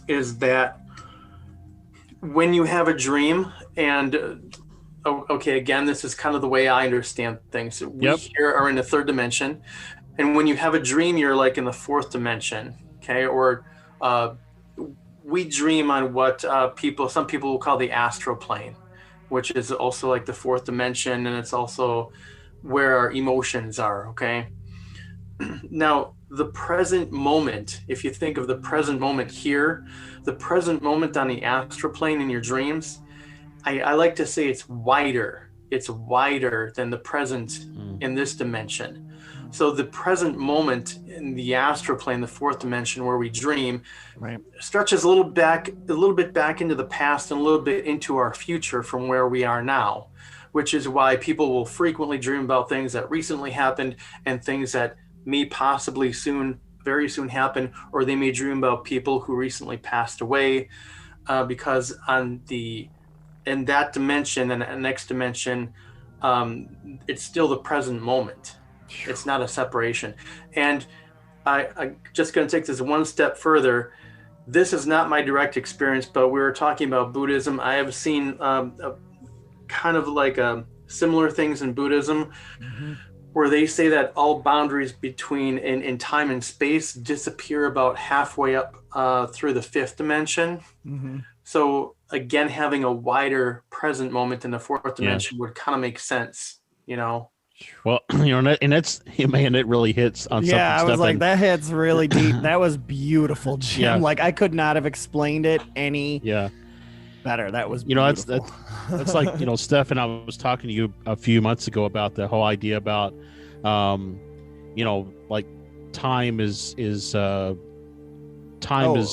is that when you have a dream, and okay, again, this is kind of the way I understand things. We here are in the third dimension. And when you have a dream, you're like in the fourth dimension, okay? Or we dream on what some people will call the astral plane, which is also like the fourth dimension, and it's also where our emotions are, okay? Now, the present moment, if you think of the present moment here, the present moment on the astral plane in your dreams, I like to say it's wider. It's wider than the present in this dimension. So the present moment in the astral plane, the fourth dimension where we dream, stretches a little bit back into the past and a little bit into our future from where we are now, which is why people will frequently dream about things that recently happened and things that may possibly very soon happen, or they may dream about people who recently passed away, because in that dimension and the next dimension, it's still the present moment. It's not a separation. And I'm just going to take this one step further. This is not my direct experience, but we were talking about Buddhism. I have seen kind of like similar things in Buddhism, where they say that all boundaries between in time and space disappear about halfway up through the fifth dimension. So again, having a wider present moment in the fourth dimension would kind of make sense, Well, and it really hits on something. Yeah, I was Stefan. like, that hits really deep. That was beautiful, Jim. Yeah. Like, I could not have explained it any better. That was beautiful. That's like, Stefan, I was talking to you a few months ago about the whole idea about, like time is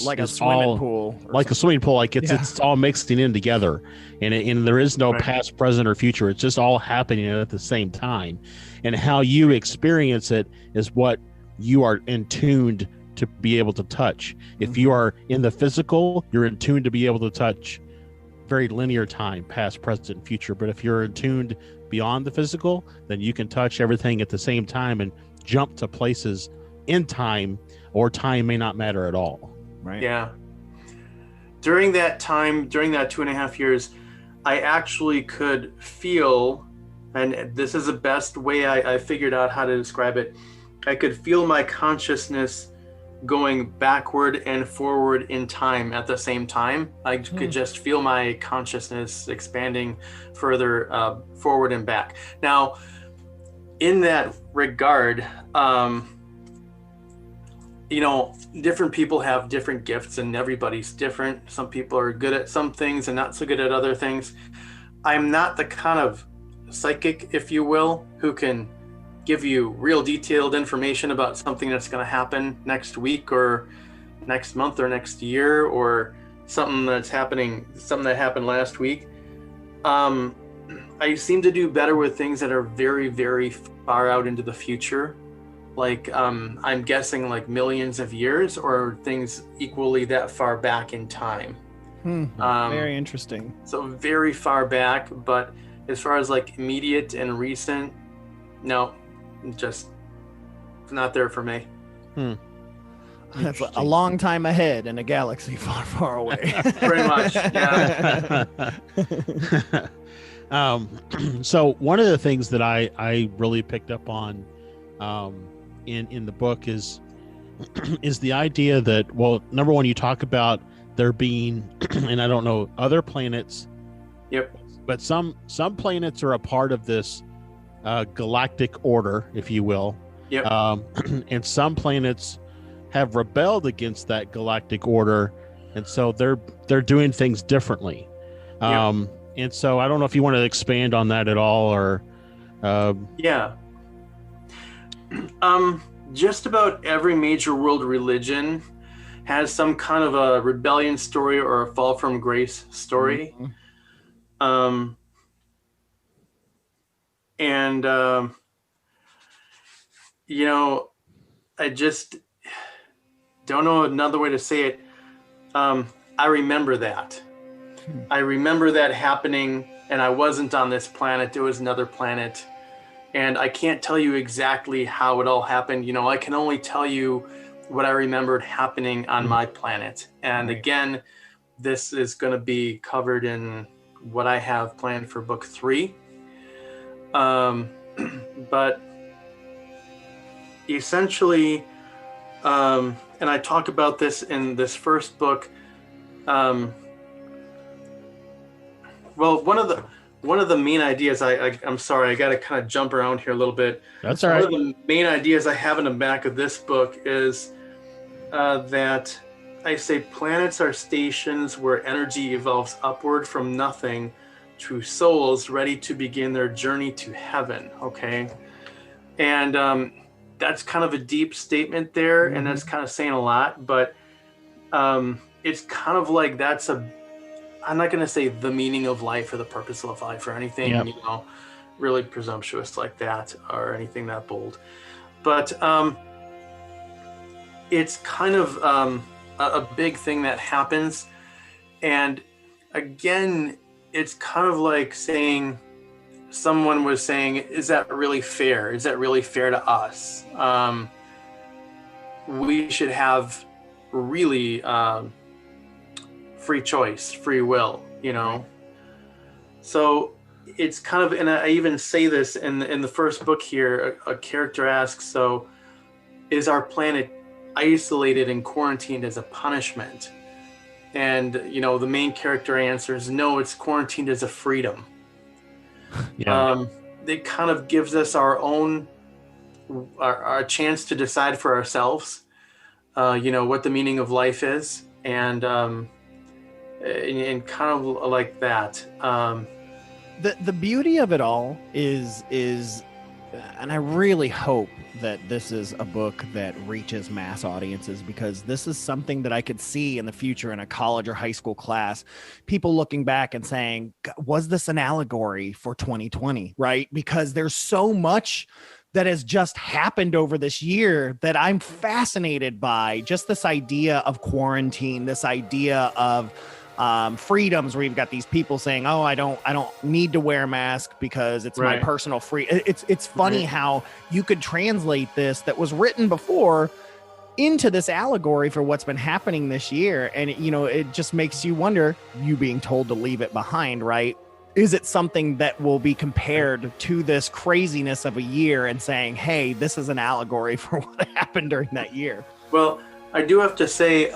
like a swimming pool. Like a swimming pool. Like it's all mixing in together, and there is no past, present, or future. It's just all happening at the same time, and how you experience it is what you are in tuned to be able to touch. If you are in the physical, you're in tune to be able to touch very linear time, past, present, and future. But if you're in tuned beyond the physical, then you can touch everything at the same time and jump to places in time, or time may not matter at all. Right. Yeah. During that time, during that 2.5 years, I actually could feel, and this is the best way I figured out how to describe it, I could feel my consciousness going backward and forward in time at the same time. I could just feel my consciousness expanding further forward and back. Now, in that regard, different people have different gifts, and everybody's different. Some people are good at some things and not so good at other things. I'm not the kind of psychic, if you will, who can give you real detailed information about something that's going to happen next week or next month or next year, or something that happened last week. I seem to do better with things that are very, very far out into the future. Like, I'm guessing like millions of years, or things equally that far back in time. Very interesting. So very far back, but as far as like immediate and recent, no, just not there for me. That's a long time ahead in a galaxy far, far away. Pretty much, yeah. So one of the things that I really picked up on in the book is the idea that, well, number one, you talk about there being, and I don't know, other planets. Yep. But some planets are a part of this galactic order, if you will. Yep. And some planets have rebelled against that galactic order, and so they're doing things differently. Yep. And so I don't know if you want to expand on that at all, or Yeah. just about every major world religion has some kind of a rebellion story or a fall from grace story. Mm-hmm. You know, I just don't know another way to say it. I remember that. I remember that happening, and I wasn't on this planet. It was another planet. And I can't tell you exactly how it all happened. You know, I can only tell you what I remembered happening on my planet. And again, this is going to be covered in what I have planned for book 3. But essentially, and I talk about this in this first book. Well, one of the main ideas, I'm sorry, I got to kind of jump around here a little bit. That's all right. One of the main ideas I have in the back of this book is that I say planets are stations where energy evolves upward from nothing to souls ready to begin their journey to heaven. Okay. And that's kind of a deep statement there, and that's kind of saying a lot, but it's kind of like I'm not going to say the meaning of life or the purpose of life or anything, you know, really presumptuous like that or anything that bold. But it's kind of a big thing that happens. And again, it's kind of like saying, someone was saying, is that really fair? Is that really fair to us? We should have really free choice, free will, you know? So it's kind of, and I even say this in the first book here, a character asks, so is our planet isolated and quarantined as a punishment? And, you know, the main character answers, no, it's quarantined as a freedom. It kind of gives us our own, our chance to decide for ourselves, you know, what the meaning of life is. And kind of like that. The beauty of it all is, and I really hope that this is a book that reaches mass audiences, because this is something that I could see in the future in a college or high school class, people looking back and saying, was this an allegory for 2020, right? Because there's so much that has just happened over this year that I'm fascinated by. Just this idea of quarantine, this idea of freedoms, where you've got these people saying, oh, I don't need to wear a mask because it's my personal free. It's funny how you could translate this that was written before into this allegory for what's been happening this year. And, you know, it just makes you wonder, you being told to leave it behind, right? Is it something that will be compared to this craziness of a year and saying, hey, this is an allegory for what happened during that year? Well, I do have to say,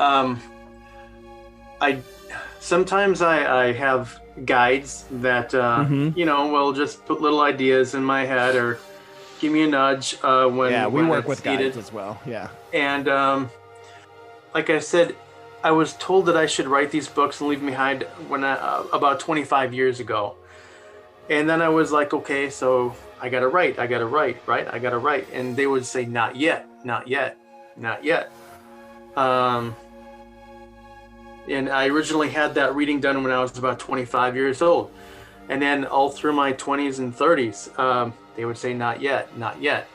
sometimes I have guides that, you know, will just put little ideas in my head or give me a nudge when we work with needed. guides as well. Yeah. And like I said, I was told that I should write these books and leave them behind when about 25 years ago. And then I was like, okay, so I got to write. And they would say, not yet. And I originally had that reading done when I was about 25 years old. And then all through my 20s and 30s, they would say, not yet. Yeah.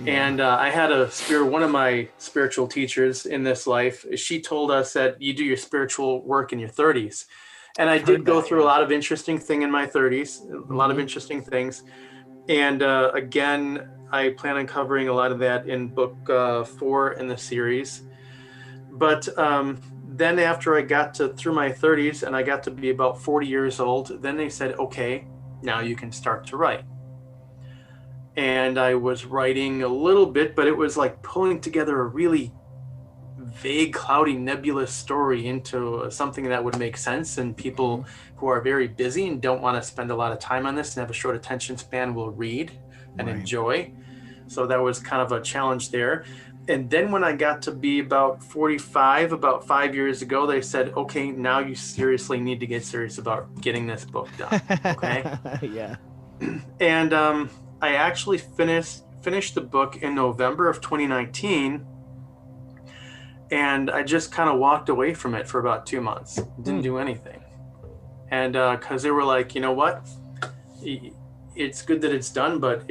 And I had one of my spiritual teachers in this life, she told us that you do your spiritual work in your 30s. And I did go through a lot of interesting things in my 30s, a lot of interesting things. And again, I plan on covering a lot of that in book 4 in the series. But then after I got through my 30s and I got to be about 40 years old, then they said, okay, now you can start to write. And I was writing a little bit, but it was like pulling together a really vague, cloudy, nebulous story into something that would make sense. And people who are very busy and don't want to spend a lot of time on this and have a short attention span will read and enjoy. So that was kind of a challenge there. And then when I got to be about 45, about 5 years ago, they said, okay, now you seriously need to get serious about getting this book done. Okay. Yeah. And I actually finished finished the book in November of 2019, and I just kind of walked away from it for about 2 months. Didn't do anything. And because they were like, you know what? It's good that it's done, but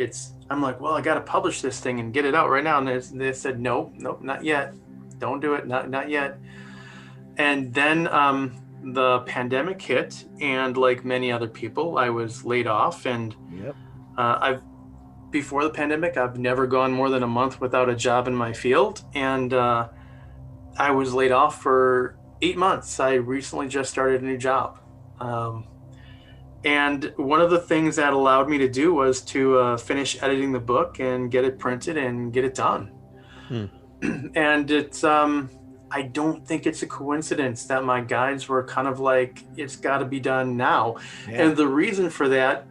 I'm like, well, I got to publish this thing and get it out right now. And they said, nope, not yet. Don't do it. Not yet. And then the pandemic hit, and like many other people, I was laid off. And before the pandemic, I've never gone more than a month without a job in my field. And I was laid off for 8 months. I recently just started a new job. And one of the things that allowed me to do was to finish editing the book and get it printed and get it done. And it's, I don't think it's a coincidence that my guides were kind of like, it's got to be done now. Yeah. And the reason for that,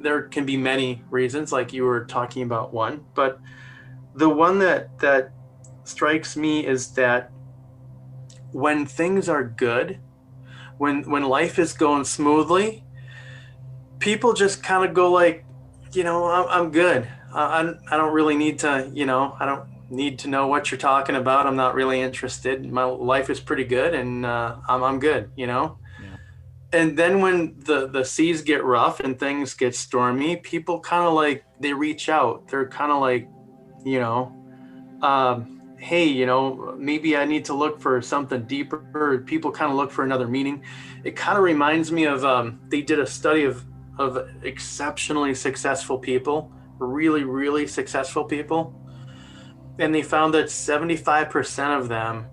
there can be many reasons, like you were talking about one, but the one that strikes me is that when things are good, when life is going smoothly, people just kind of go like, I'm good. I don't really need to, I don't need to know what you're talking about. I'm not really interested. My life is pretty good, and I'm good, Yeah. And then when the seas get rough and things get stormy, people kind of like, they reach out. They're kind of like, hey, maybe I need to look for something deeper. People kind of look for another meaning. It kind of reminds me of, they did a study of exceptionally successful people, really, really successful people. And they found that 75% of them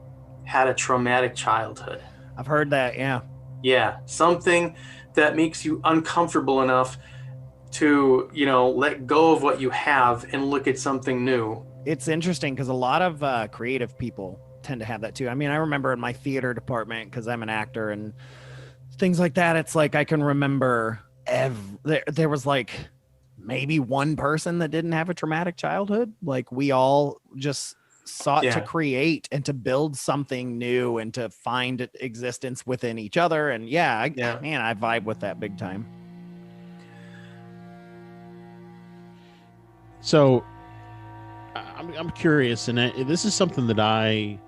had a traumatic childhood. I've heard that, yeah. Yeah, something that makes you uncomfortable enough to, let go of what you have and look at something new. It's interesting because a lot of creative people tend to have that too. I mean, I remember in my theater department, because I'm an actor and things like that, it's like I can remember there was like maybe one person that didn't have a traumatic childhood. Like we all just sought to create and to build something new and to find existence within each other. And man, I vibe with that big time. So I'm curious, and this is something that I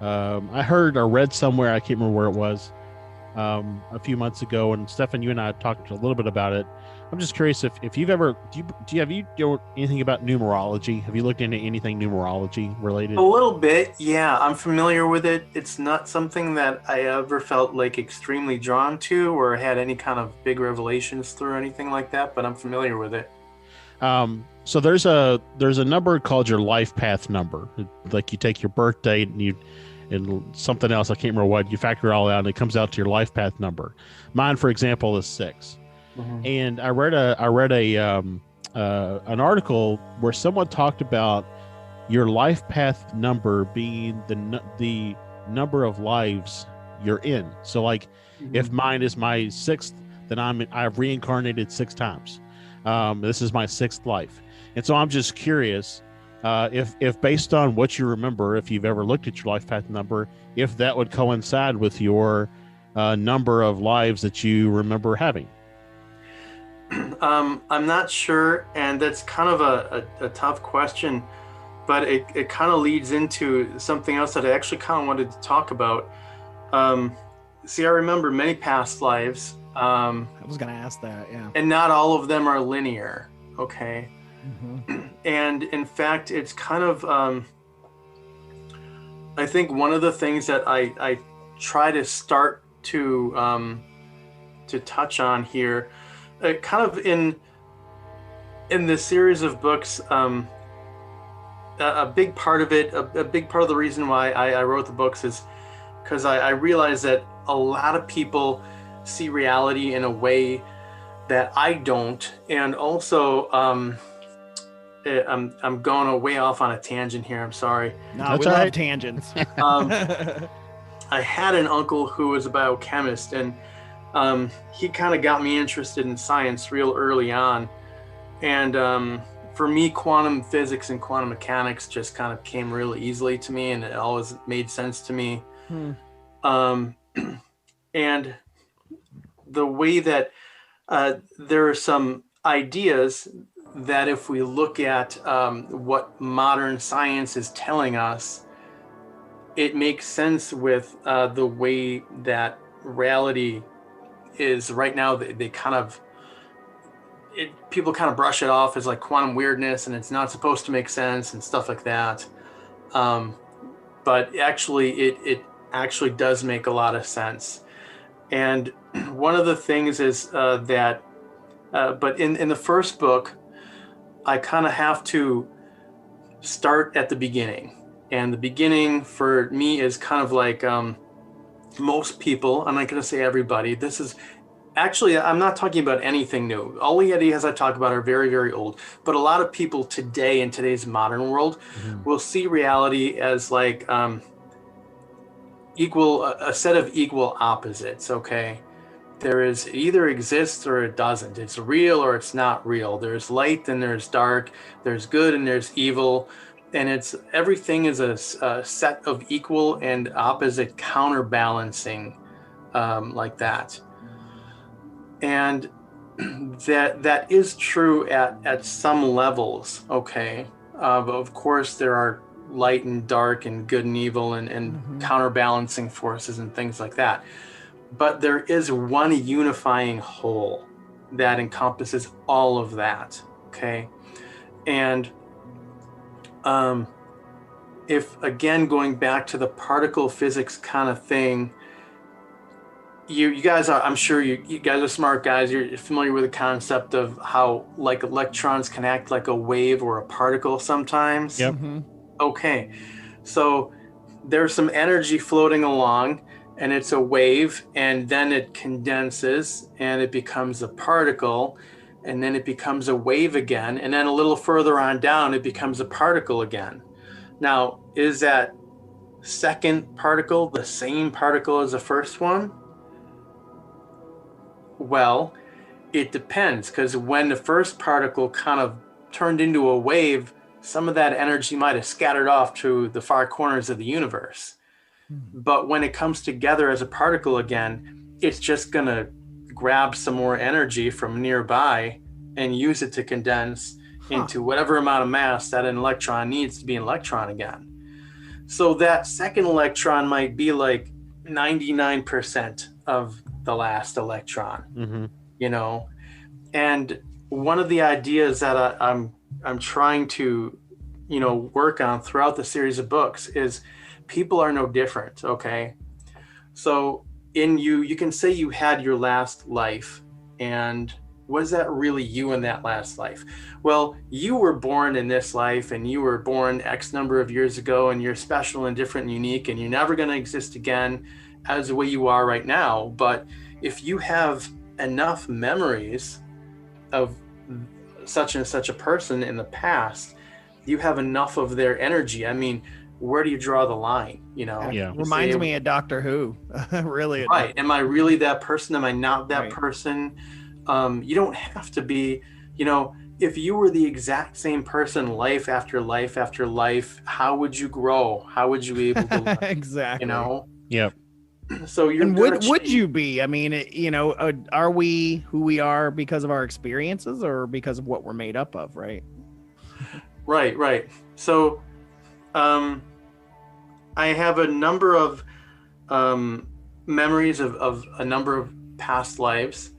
heard or read somewhere. I can't remember where it was a few months ago. And Stefan, you and I talked a little bit about it. I'm just curious if you've ever have you done anything about numerology? Have you looked into anything numerology related? A little bit, yeah. I'm familiar with it. It's not something that I ever felt like extremely drawn to or had any kind of big revelations through or anything like that, but I'm familiar with it. So there's a number called your life path number. Like you take your birth date and something else, I can't remember what, you factor it all out and it comes out to your life path number. Mine, for example, is 6. Mm-hmm. And I read an article where someone talked about your life path number being the number of lives you're in. So like if mine is my 6th, then I've reincarnated 6 times. This is my 6th life. And so I'm just curious if based on what you remember, if you've ever looked at your life path number, if that would coincide with your number of lives that you remember having. I'm not sure, and that's kind of a tough question, but it kind of leads into something else that I actually kind of wanted to talk about. See, I remember many past lives. I was going to ask that, yeah. And not all of them are linear, okay? Mm-hmm. And in fact, it's kind of, I think one of the things that I try to start to touch on here, kind of in this series of books, a big part of it, a big part of the reason why I wrote the books is because I realized that a lot of people see reality in a way that I don't. And also, I'm going way off on a tangent here. I'm sorry. No, we love tangents. I had an uncle who was a biochemist, and he kind of got me interested in science real early on. And for me, quantum physics and quantum mechanics just kind of came really easily to me, and it always made sense to me. And the way that there are some ideas that if we look at what modern science is telling us, it makes sense with the way that reality is right now. They kind of, people kind of brush it off as like quantum weirdness, and it's not supposed to make sense and stuff like that. But actually, it actually does make a lot of sense. And one of the things is that, but in the first book, I kind of have to start at the beginning. And the beginning for me is kind of like most people, I'm not going to say everybody. This is actually, I'm not talking about anything new. All the ideas I talk about are very, very old. But a lot of people today in today's modern world will see reality as like a set of equal opposites, okay? There is, it either exists or it doesn't. It's real or it's not real. There's light and there's dark. There's good and there's evil. And it's, everything is a set of equal and opposite counterbalancing like that. And that is true at some levels, okay? Of course, there are light and dark and good and evil and counterbalancing forces and things like that. But there is one unifying whole that encompasses all of that, okay? And if, again, going back to the particle physics kind of thing, you guys are, I'm sure you guys are smart guys. You're familiar with the concept of how like electrons can act like a wave or a particle sometimes. Yep. Okay. So there's some energy floating along and it's a wave, and then it condenses and it becomes a particle, and then it becomes a wave again. And then a little further on down, it becomes a particle again. Now, is that second particle the same particle as the first one? Well, it depends, because when the first particle kind of turned into a wave, some of that energy might have scattered off to the far corners of the universe. But when it comes together as a particle again, it's just going to grab some more energy from nearby and use it to condense into whatever amount of mass that an electron needs to be an electron again. So that second electron might be like 99% of the last electron, you know? And one of the ideas that I'm trying to, you know, work on throughout the series of books is people are no different, okay? So in you can say you had your last life, and was that really you in that last life? Well, you were born in this life, and you were born X number of years ago, and you're special and different and unique, and you're never going to exist again as the way you are right now. But if you have enough memories of such and such a person in the past, you have enough of their energy. I mean, where do you draw the line? You know, reminds me of Doctor Who. Really, right? Am I really that person? Am I not that person? You don't have to be. You know, if you were the exact same person, life after life after life, how would you grow? How would you be able to? Exactly. You know. Yep. So you're. And would you be? I mean, you know, are we who we are because of our experiences or because of what we're made up of? Right. Right. So. I have a number of memories of a number of past lives,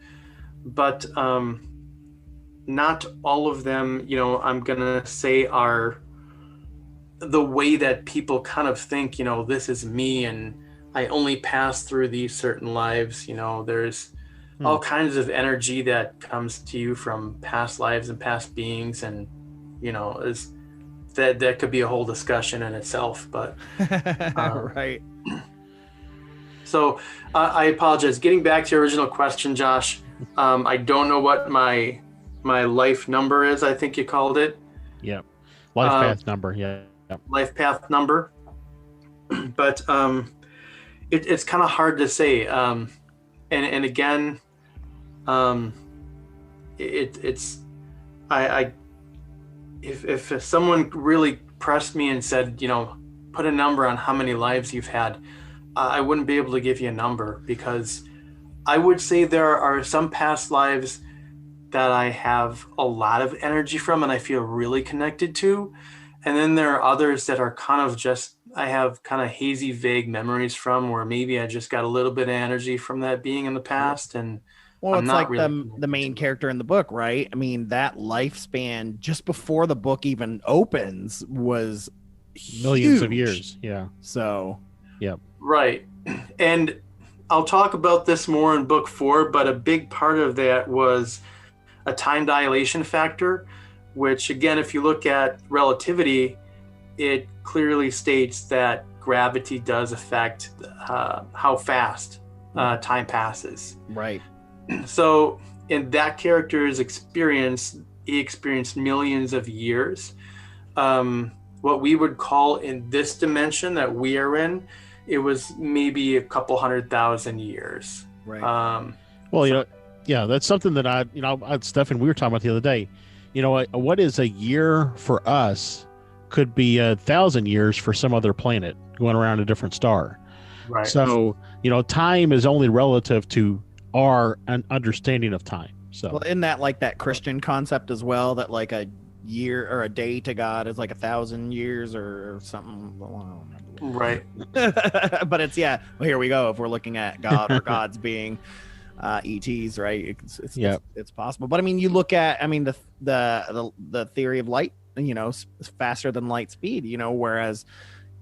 but not all of them, you know, I'm gonna say are the way that people kind of think, you know, this is me and I only pass through these certain lives. You know, there's all kinds of energy that comes to you from past lives and past beings, and you know, is that could be a whole discussion in itself, but right. So I apologize. Getting back to your original question, Josh, I don't know what my life number is. I think you called it. Yep. Life path number. Yeah. Yep. Life path number. But it's kind of hard to say. And again, if someone really pressed me and said, you know, put a number on how many lives you've had, I wouldn't be able to give you a number, because I would say there are some past lives that I have a lot of energy from and I feel really connected to. And then there are others that are kind of just, I have kind of hazy, vague memories from, where maybe I just got a little bit of energy from that being in the past. And Well, I'm it's not like really the connected main to it. character in the book, right? I mean, that lifespan just before the book even opens was Millions of huge. years. Yeah. So, Right. And I'll talk about this more in book 4, but a big part of that was a time dilation factor, which again, if you look at relativity, it clearly states that gravity does affect how fast time passes. right. So in that character's experience, he experienced millions of years. What we would call in this dimension that we are in, it was maybe a couple 100,000 years. Right. Well, that's something that Stefan, we were talking about the other day. What is a year for us could be 1,000 years for some other planet going around a different star. Right. So, time is only relative to our understanding of time. So, Well, isn't that like that Christian concept as well? That like a year or a day to God is like 1,000 years or something. Well, I don't remember. Right. But it's well, here we go. If we're looking at God or gods being ETs, right? It's possible. But I mean, you look at the theory of light. Faster than light speed. Whereas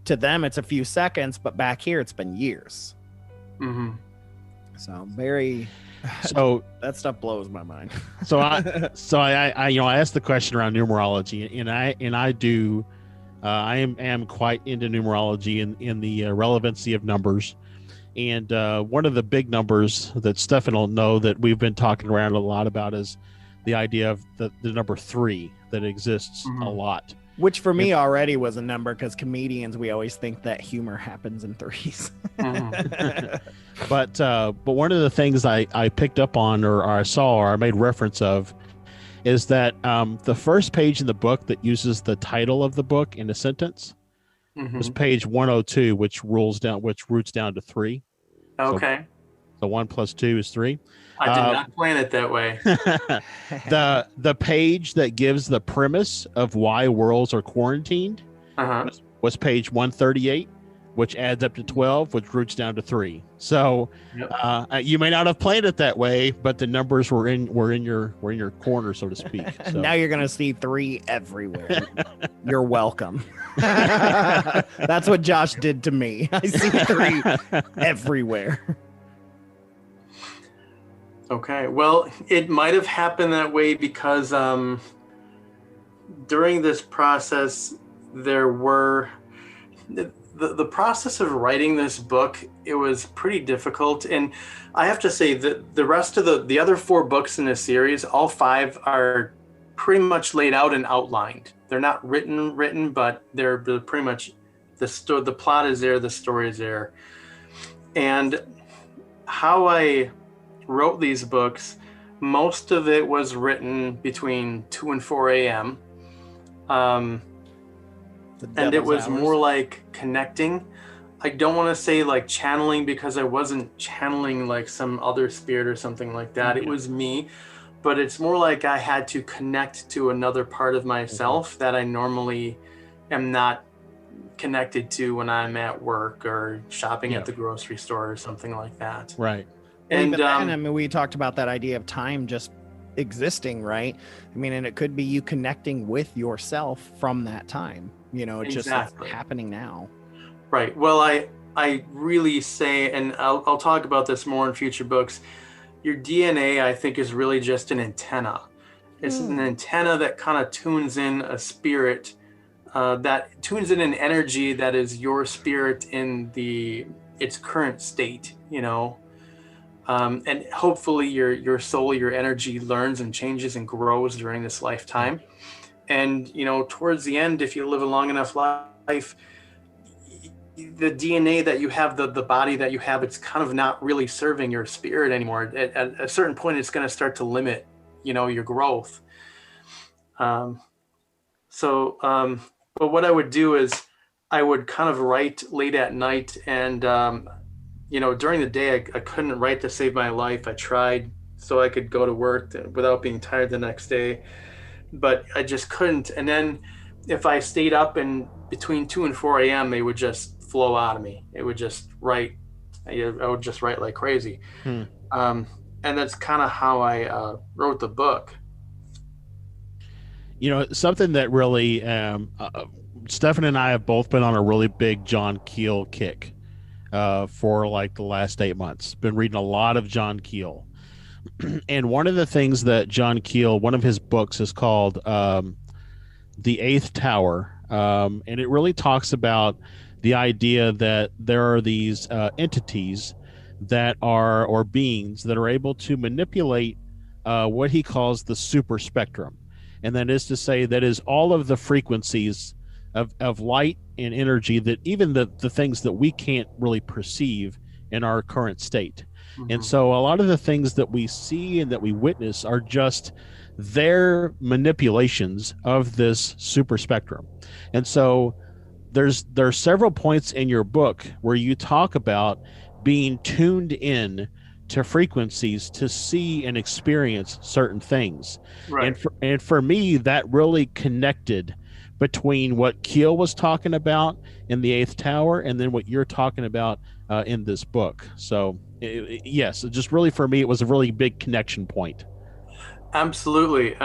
to them it's a few seconds, but back here it's been years. Mm-hmm. So very. So that stuff blows my mind. So I asked the question around numerology, and I am quite into numerology in the relevancy of numbers. And one of the big numbers that Stefan will know that we've been talking around a lot about is the idea of the number 3 that exists a lot. Which for me already was a number, because comedians, we always think that humor happens in 3s. Mm-hmm. But one of the things I picked up on or I saw or I made reference of is that the first page in the book that uses the title of the book in a sentence was page 102, which roots down to 3. Okay. So 1 + 2 is 3. I did not plan it that way. The page that gives the premise of why worlds are quarantined was page 138, which adds up to 12, which roots down to 3. So you may not have planned it that way, but the numbers were in your corner, so to speak. So. Now you're gonna see 3 everywhere. You're welcome. That's what Josh did to me. I see 3 everywhere. Okay, well, it might have happened that way because during this process, there were the process of writing this book. It was pretty difficult, and I have to say that the rest of the other 4 books in this series, all 5 are pretty much laid out and outlined. They're not written, but they're pretty much the plot is there, the story is there, and how I wrote these books, most of it was written between 2 and 4 a.m. And it was more like connecting. I don't want to say like channeling, because I wasn't channeling like some other spirit or something like that. It was me, but it's more like I had to connect to another part of myself that I normally am not connected to when I'm at work or shopping at the grocery store or something like that. Right. And I mean, we talked about that idea of time just existing, right? I mean, and it could be you connecting with yourself from that time. It's just happening now. Right. Well, I really say, and I'll talk about this more in future books, your DNA, I think, is really just an antenna. It's an antenna that kind of tunes in a spirit, that tunes in an energy that is your spirit in its current state, and hopefully your soul, your energy learns and changes and grows during this lifetime. And, towards the end, if you live a long enough life, the DNA that you have, the body that you have, it's kind of not really serving your spirit anymore. At a certain point, it's going to start to limit, your growth. But what I would do is I would kind of write late at night, and, during the day, I couldn't write to save my life. I tried so I could go to work without being tired the next day. But I just couldn't. And then if I stayed up in between 2 and 4 a.m., they would just flow out of me. It would just write. I would just write like crazy. And that's kind of how I wrote the book. You know, something that really, Stefan and I have both been on a really big John Keel kick for like the last 8 months. Been reading a lot of John Keel. And one of the things that John Keel, one of his books is called The Eighth Tower. And it really talks about the idea that there are these entities that are, or beings that are able to manipulate what he calls the super spectrum. And that is to say, that is all of the frequencies of light and energy, that even the things that we can't really perceive in our current state. And so a lot of the things that we see and that we witness are just their manipulations of this super spectrum. And so there are several points in your book where you talk about being tuned in to frequencies to see and experience certain things. Right. And for me, that really connected between what Keel was talking about in The Eighth Tower and then what you're talking about in this book. So yes, just really for me, it was a really big connection point. Absolutely.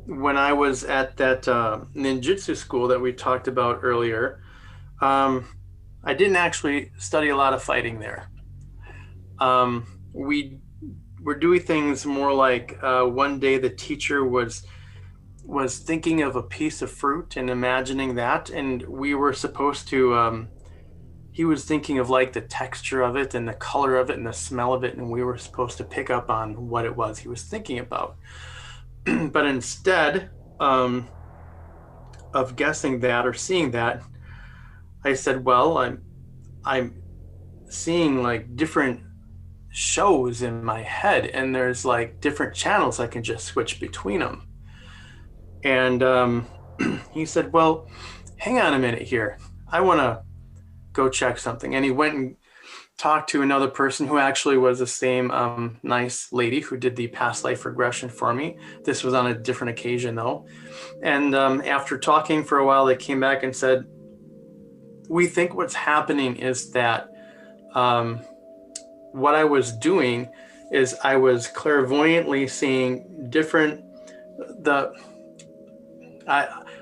When I was at that ninjutsu school that we talked about earlier, I didn't actually study a lot of fighting there. We were doing things more like one day the teacher was thinking of a piece of fruit and imagining that, and we were supposed to he was thinking of like the texture of it and the color of it and the smell of it, and we were supposed to pick up on what it was he was thinking about. But instead of guessing that or seeing that, I said, well, I'm seeing like different shows in my head, and there's like different channels I can just switch between them. And he said, well, hang on a minute here. I want to go check something. And he went and talked to another person who actually was the same nice lady who did the past life regression for me. This was on a different occasion though. And after talking for a while, they came back and said, we think what's happening is that what I was doing is I was clairvoyantly seeing different,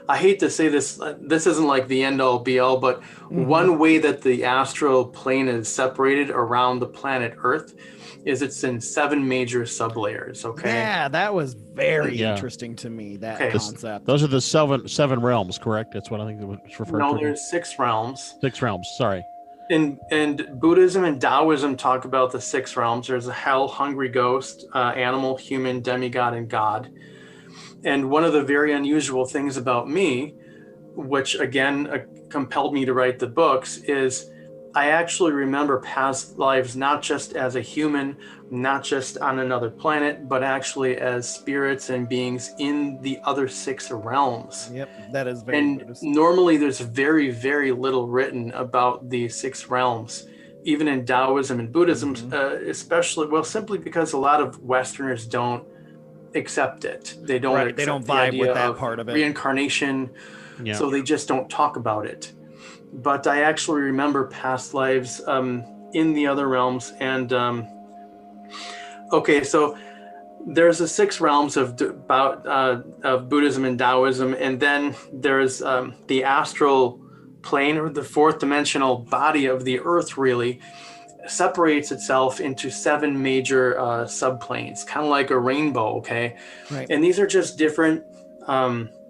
I hate to say this, this isn't like the end all be all, but one way that the astral plane is separated around the planet Earth is it's in 7 major sublayers. Okay. Yeah, that was very interesting to me, that concept. Those are the seven realms, correct? That's what I think it was referred to. No, there's 6 realms. 6 realms, sorry. And Buddhism and Taoism talk about the 6 realms. There's a hell, hungry ghost, animal, human, demigod, and God. And one of the very unusual things about me, which again compelled me to write the books, is I actually remember past lives, not just as a human, not just on another planet, but actually as spirits and beings in the other 6 realms. Yep, that is very And Buddhist. normally there's very, very little written about the 6 realms, even in Taoism and Buddhism, especially, well, simply because a lot of Westerners don't accept it. They don't. Right, they don't vibe with that part of it. Reincarnation, so they just don't talk about it. But I actually remember past lives in the other realms. And okay, so there's the 6 realms of Buddhism and Taoism, and then there's the astral plane, or the 4th dimensional body of the Earth, really separates itself into 7 major subplanes, kind of like a rainbow. Okay. Right. And these are just different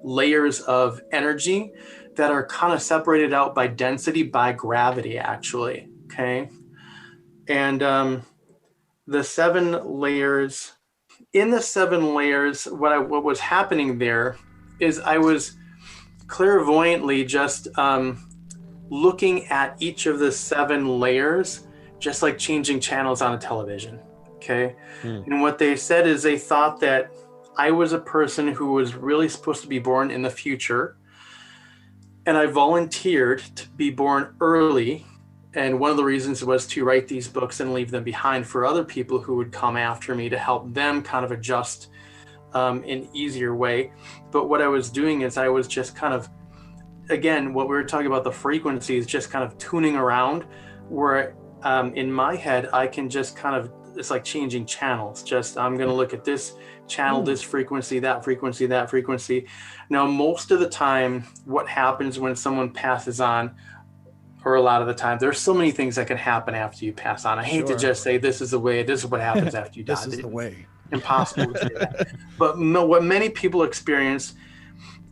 layers of energy that are kind of separated out by density, by gravity, actually. Okay. And the 7 layers, in the 7 layers, what was happening there is I was clairvoyantly just looking at each of the 7 layers, just like changing channels on a television. Okay. And what they said is they thought that I was a person who was really supposed to be born in the future. And I volunteered to be born early And one of the reasons was to write these books and leave them behind for other people who would come after me to help them kind of adjust in easier way. But what I was doing is I was just kind of, again, what we were talking about, the frequencies, just kind of tuning around where in my head, I can just kind of, it's like changing channels. Just, I'm going to look at this channel, this frequency, that frequency, that frequency. Now, most of the time, what happens when someone passes on, or a lot of the time, there's so many things that can happen after you pass on. I hate to just say this is the way, this is what happens after you die. This is the way. Impossible to say that. But what many people experience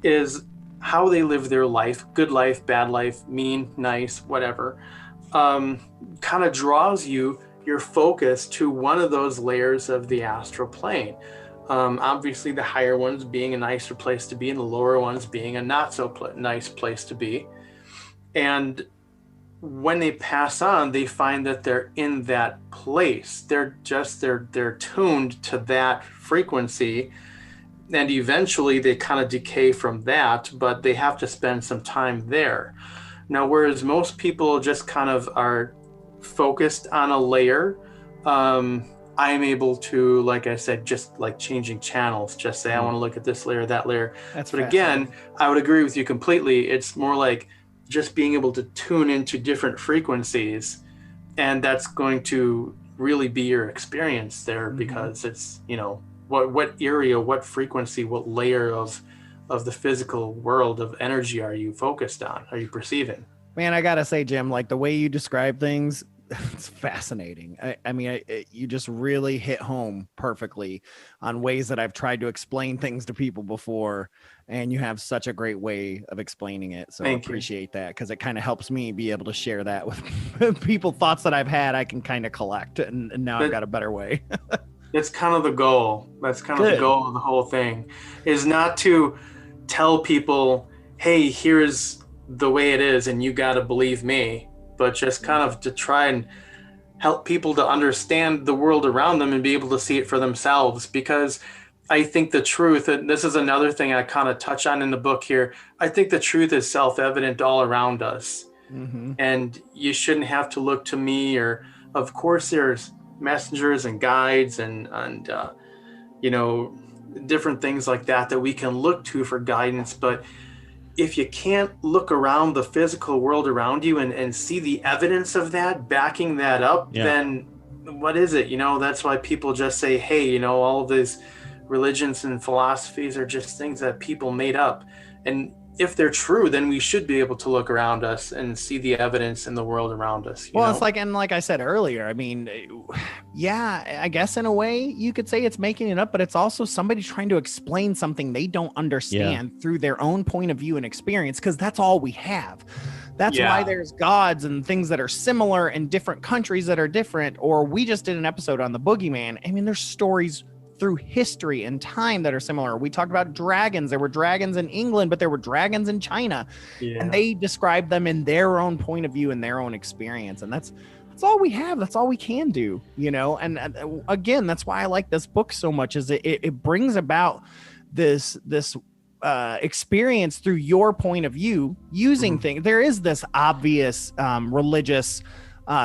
is how they live their life, good life, bad life, mean, nice, whatever, kind of draws your focus to one of those layers of the astral plane. Obviously, the higher ones being a nicer place to be, and the lower ones being a not so nice place to be. And when they pass on, they find that they're in that place. They're tuned to that frequency, and eventually they kind of decay from that, but they have to spend some time there. Now, whereas most people just kind of are focused on a layer, I'm able to, like I said, just like changing channels, just say, I want to look at this layer, that layer. But again, I would agree with you completely. It's more like just being able to tune into different frequencies, and that's going to really be your experience there, because it's, you know, what area, what frequency, what layer of the physical world of energy are you focused on, are you perceiving? Man, I gotta say, Jim, like the way you describe things, it's fascinating. I mean, you just really hit home perfectly on ways that I've tried to explain things to people before, and you have such a great way of explaining it. So I appreciate that, because it kind of helps me be able to share that with people. Thoughts that I've had, I can kind of collect, and now I've got a better way. That's kind of the goal. That's kind of the goal of the whole thing, is not to tell people, hey, here's the way it is and you got to believe me, but just kind of to try and help people to understand the world around them and be able to see it for themselves. Because I think the truth, and this is another thing I kind of touch on in the book here, I think the truth is self-evident all around us. And you shouldn't have to look to me, or of course there's messengers and guides and you know, different things like that we can look to for guidance. But if you can't look around the physical world around you and see the evidence of that, backing that up, then what is it? You know, that's why people just say, hey, you know, all of these religions and philosophies are just things that people made up. And if they're true, then we should be able to look around us and see the evidence in the world around us. You know? It's like, and like I said earlier, I mean, yeah, I guess in a way you could say it's making it up, but it's also somebody trying to explain something they don't understand through their own point of view and experience, because that's all we have. That's why there's gods and things that are similar in different countries that are different. Or we just did an episode on the boogeyman. I mean, there's stories through history and time that are similar. We talked about dragons. There were dragons in England, but there were dragons in China, and they described them in their own point of view and their own experience. And that's all we have. That's all we can do, you know? And again, that's why I like this book so much, is it brings about this experience through your point of view, using things. There is this obvious religious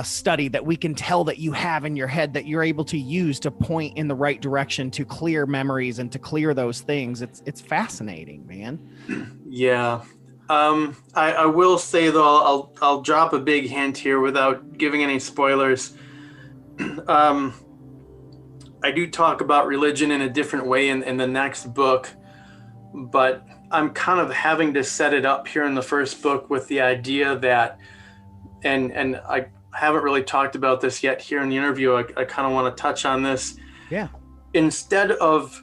study that we can tell that you have in your head that you're able to use to point in the right direction, to clear memories and to clear those things. It's fascinating, man. Yeah. I will say though, I'll drop a big hint here without giving any spoilers. I do talk about religion in a different way in the next book, but I'm kind of having to set it up here in the first book with the idea that, and I haven't really talked about this yet here in the interview. I kind of want to touch on this. Yeah. Instead of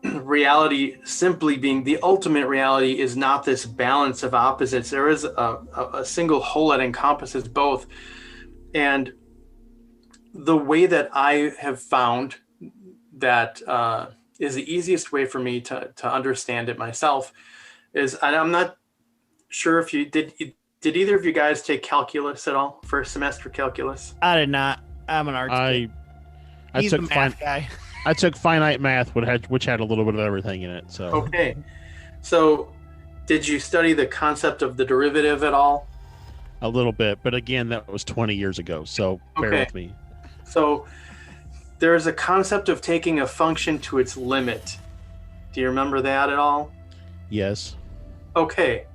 reality simply being the ultimate reality is not this balance of opposites. There is a single whole that encompasses both. And the way that I have found that is the easiest way for me to understand it myself is, and I'm not sure if you did either of you guys take calculus at all, first semester calculus? I did not. I'm an arts kid. I took math guy. I took finite math, which had a little bit of everything in it. So okay. So did you study the concept of the derivative at all? A little bit, but again, that was 20 years ago, so bear Okay. with me. So there's a concept of taking a function to its limit. Do you remember that at all? Yes. Okay.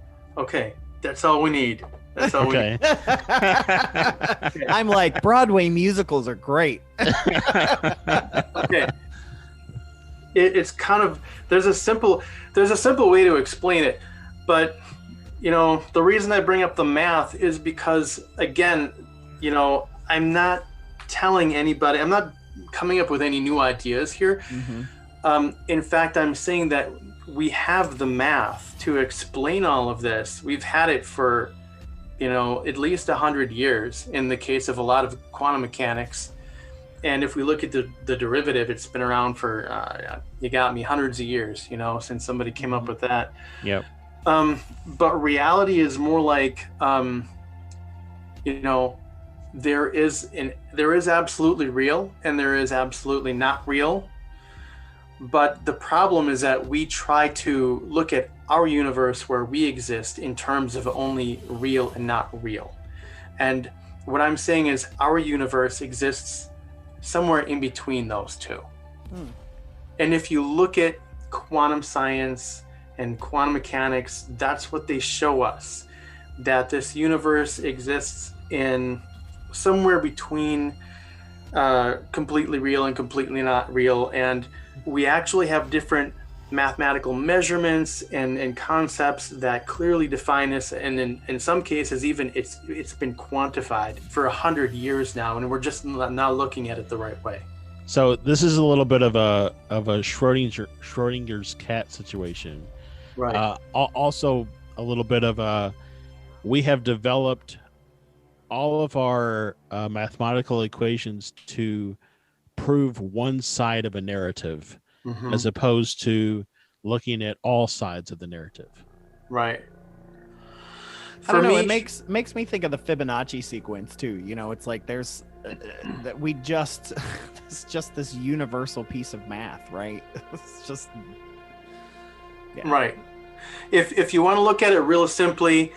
That's all we need. That's all we need. Okay. I'm like, Broadway musicals are great. Okay. It's kind of there's a simple way to explain it, but the reason I bring up the math is because, again, I'm not telling anybody, I'm not coming up with any new ideas here. In fact, I'm saying that we have the math to explain all of this. We've had it for at least 100 years in the case of a lot of quantum mechanics. And if we look at the derivative, it's been around for you got me, hundreds of years, since somebody came up with that. Yep. But reality is more like, there is absolutely real and there is absolutely not real. But the problem is that we try to look at our universe where we exist in terms of only real and not real. And what I'm saying is our universe exists somewhere in between those two. And if you look at quantum science and quantum mechanics, that's what they show us, that this universe exists in somewhere between completely real and completely not real. And we actually have different mathematical measurements and concepts that clearly define this. And in some cases, even it's been quantified for 100 years now, and we're just not looking at it the right way. So this is a little bit of a Schrodinger's cat situation. Right. Also a little bit of we have developed all of our mathematical equations to prove one side of a narrative, as opposed to looking at all sides of the narrative. Right. I don't know. It makes me think of the Fibonacci sequence too. It's like there's that we just it's just this universal piece of math, right? It's just right. If you want to look at it real simply,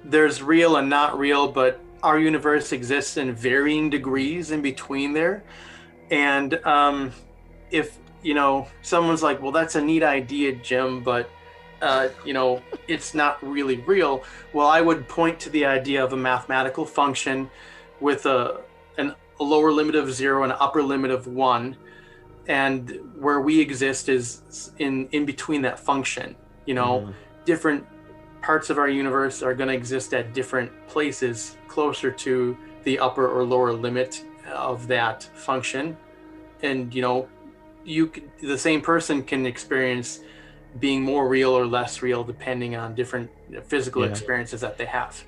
there's real and not real, but our universe exists in varying degrees in between there. And if someone's like, well, that's a neat idea, Jim, but it's not really real. Well, I would point to the idea of a mathematical function with a lower limit of 0 and an upper limit of 1, and where we exist is in between that function. Different parts of our universe are going to exist at different places closer to the upper or lower limit of that function. And the same person can experience being more real or less real depending on different physical experiences that they have.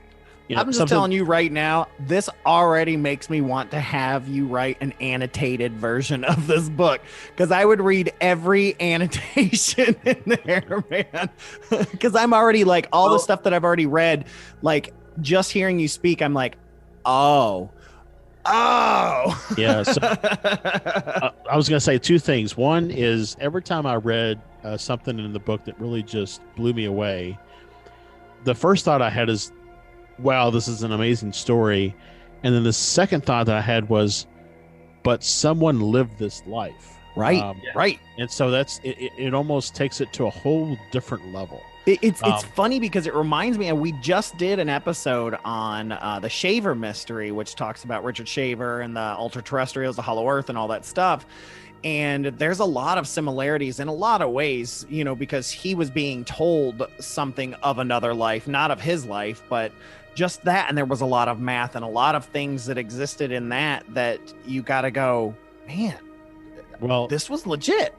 I'm just telling you right now, this already makes me want to have you write an annotated version of this book, because I would read every annotation in there, man. Because I'm already like all the stuff that I've already read, like just hearing you speak, I'm like, oh. Yeah. So, I was going to say two things. One is every time I read something in the book that really just blew me away, the first thought I had is, wow, this is an amazing story. And then the second thought that I had was, but someone lived this life. Right. Right. And so it almost takes it to a whole different level. It's funny because it reminds me, and we just did an episode on the Shaver mystery, which talks about Richard Shaver and the ultra terrestrials, the Hollow Earth, and all that stuff. And there's a lot of similarities in a lot of ways, because he was being told something of another life, not of his life, but just that. And there was a lot of math and a lot of things that existed in that you got to go, man, well, this was legit.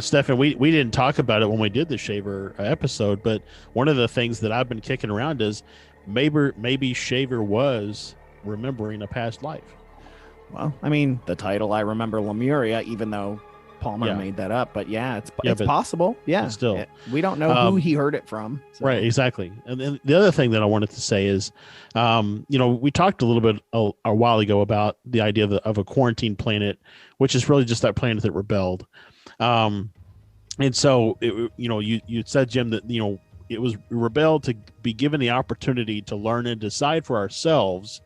Stefan, we didn't talk about it when we did the Shaver episode, but one of the things that I've been kicking around is maybe Shaver was remembering a past life. Well, I mean, the title, I remember Lemuria, even though Palmer made that up, but it's possible. Yeah. Still, we don't know who he heard it from. So. Right. Exactly. And then the other thing that I wanted to say is, we talked a little bit a while ago about the idea of a quarantine planet, which is really just that planet that rebelled. And so, you said, Jim, that, rebelled to be given the opportunity to learn and decide for ourselves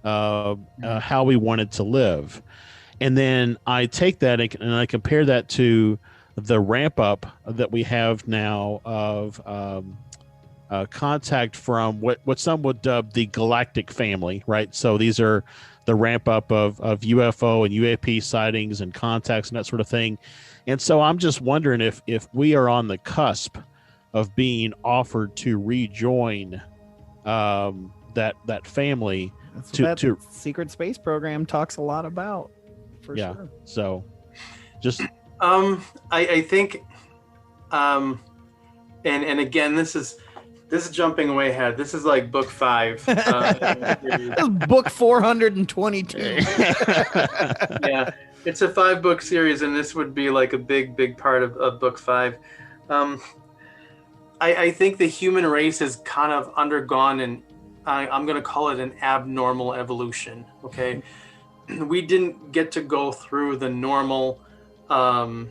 how we wanted to live. And then I take that and I compare that to the ramp up that we have now of contact from what some would dub the galactic family, right? So these are the ramp up of UFO and UAP sightings and contacts and that sort of thing. And so I'm just wondering if we are on the cusp of being offered to rejoin that family. That's what that secret space program talks a lot about, for sure. So just I think and again, this is jumping way ahead. This is like book 5. This is book 422. Yeah, it's a 5-book series, and this would be like a big part of book 5. I think the human race has kind of undergone I'm going to call it an abnormal evolution. Okay, we didn't get to go through the normal, the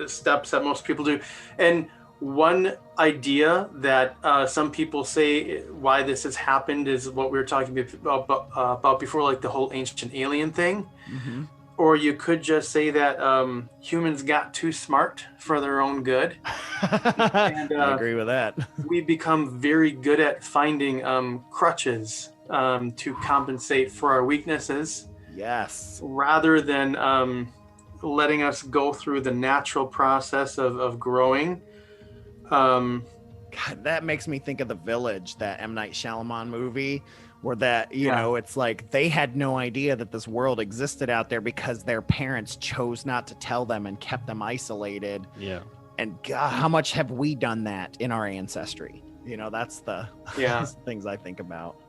steps that most people do, and one idea that some people say why this has happened is what we were talking about before, like the whole ancient alien thing. Mm-hmm. Or you could just say that humans got too smart for their own good. And, I agree with that. We become very good at finding crutches to compensate for our weaknesses. Yes. Rather than letting us go through the natural process of growing. God, that makes me think of The Village, that M. Night Shyamalan movie, where it's like they had no idea that this world existed out there because their parents chose not to tell them and kept them isolated. Yeah. And God, how much have we done that in our ancestry? That's the things I think about.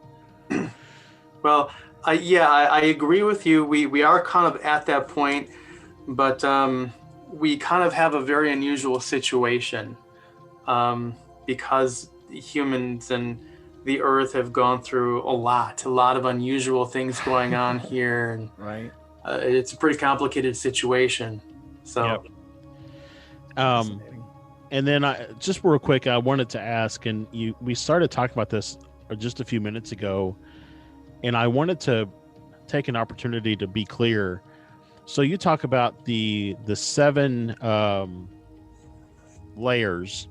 Well, I agree with you. We are kind of at that point, but we kind of have a very unusual situation. Because humans and the earth have gone through a lot of unusual things going on here. And, right. It's a pretty complicated situation. So, and then just real quick, I wanted to ask, and we started talking about this just a few minutes ago, and I wanted to take an opportunity to be clear. So you talk about the 7 layers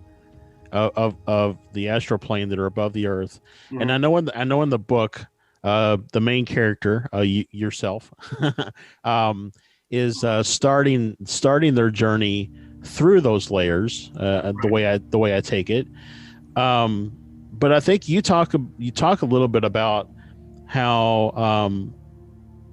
of the astral plane that are above the earth. Mm-hmm. And I know in the book, the main character, yourself, is starting their journey through those layers. The way I take it. But I think you talk a little bit about how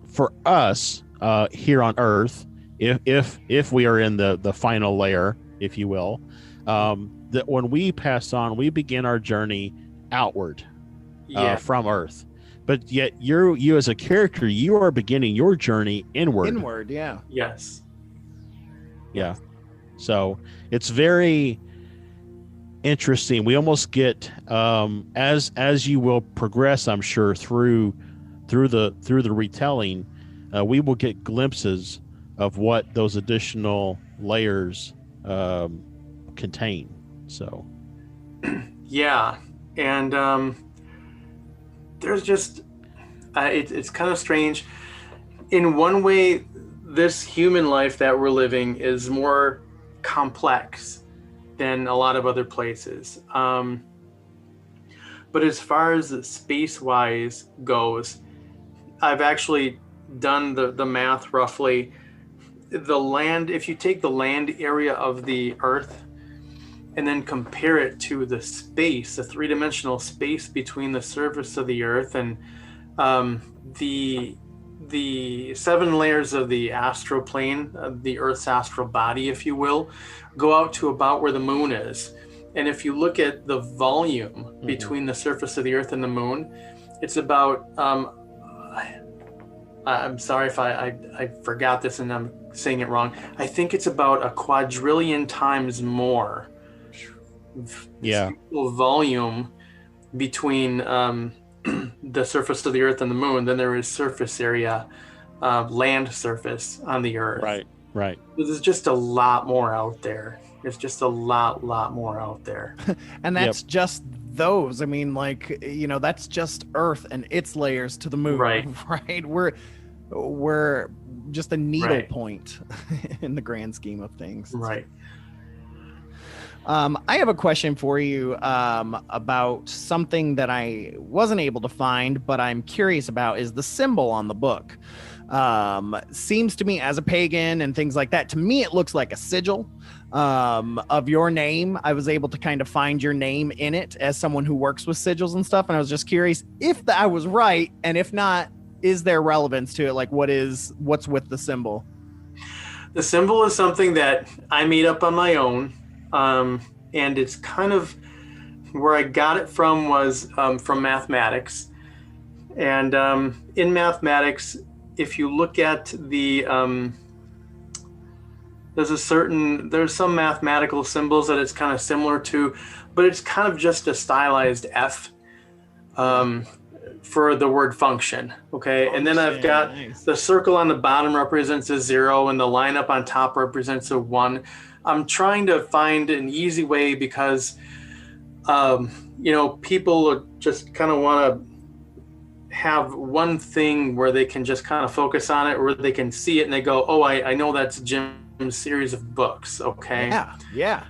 for us here on Earth, if we are in the final layer, if you will. That when we pass on, we begin our journey outward from Earth. But yet you as a character, you are beginning your journey inward. Inward, yeah. Yes. Yeah. So it's very interesting. We almost get as you will progress, I'm sure, through the retelling, we will get glimpses of what those additional layers contain. So yeah, and there's just it's kind of strange. In one way, this human life that we're living is more complex than a lot of other places. But as far as space-wise goes, I've actually done the math roughly. The land, if you take the land area of the Earth and then compare it to the space, the 3-dimensional space between the surface of the Earth and the 7 layers of the astral plane, the Earth's astral body, if you will, go out to about where the moon is. And if you look at the volume between the surface of the Earth and the moon, it's about, I'm sorry if I forgot this and I'm saying it wrong. I think it's about a quadrillion times more volume between the surface of the Earth and the moon than there is surface area, land surface on the Earth. Right. There's just a lot more out there. There's just a lot more out there. And that's just those. I mean, like, you know, that's just Earth and its layers to the moon. Right. Right. We're just a needle Right. point in the grand scheme of things. Right. I have a question for you about something that I wasn't able to find, but I'm curious about, is the symbol on the book. Seems to me, as a pagan and things like that, to me it looks like a sigil of your name. I was able to kind of find your name in it as someone who works with sigils and stuff, and I was just curious if I was right, and if not, is there relevance to it? Like, what's with the symbol? The symbol is something that I made up on my own, and it's kind of where I got it from was from mathematics. And in mathematics, if you look at the there's some mathematical symbols that it's kind of similar to, but it's kind of just a stylized F for the word function. Okay. And then I've got the circle on the bottom represents a 0 and the line up on top represents a 1. I'm trying to find an easy way because, you know, people just kind of want to have one thing where they can just kind of focus on it, or they can see it and they go, oh, I know that's Jim's series of books. Okay. Yeah.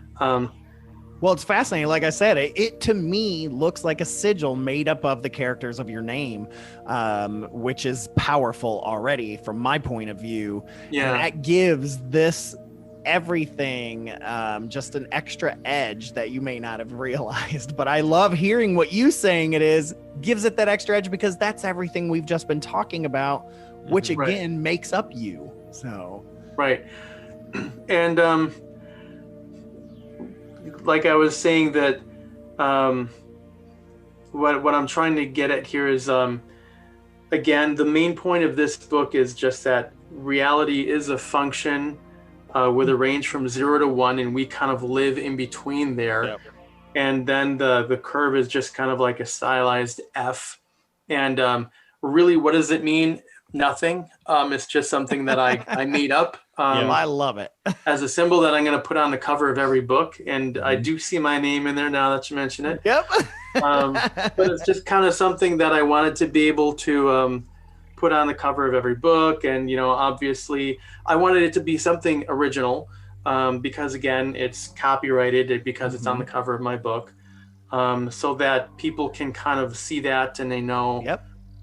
Well, it's fascinating. Like I said, it to me looks like a sigil made up of the characters of your name, which is powerful already from my point of view. Yeah. And that gives this everything just an extra edge that you may not have realized. But I love hearing what you saying it is, gives it that extra edge, because that's everything we've just been talking about, which again makes up you. So right. And like I was saying, that what I'm trying to get at here is again, the main point of this book is just that reality is a function with a range from 0 to 1, and we kind of live in between there. Yep. And then the curve is just kind of like a stylized F. And really, what does it mean? Nothing. It's just something that I made up. I love it. As a symbol that I'm going to put on the cover of every book. And I do see my name in there now that you mention it. Yep. But it's just kind of something that I wanted to be able to put on the cover of every book. And, you know, obviously I wanted it to be something original because, again, it's copyrighted, because it's on the cover of my book, so that people can kind of see that and they know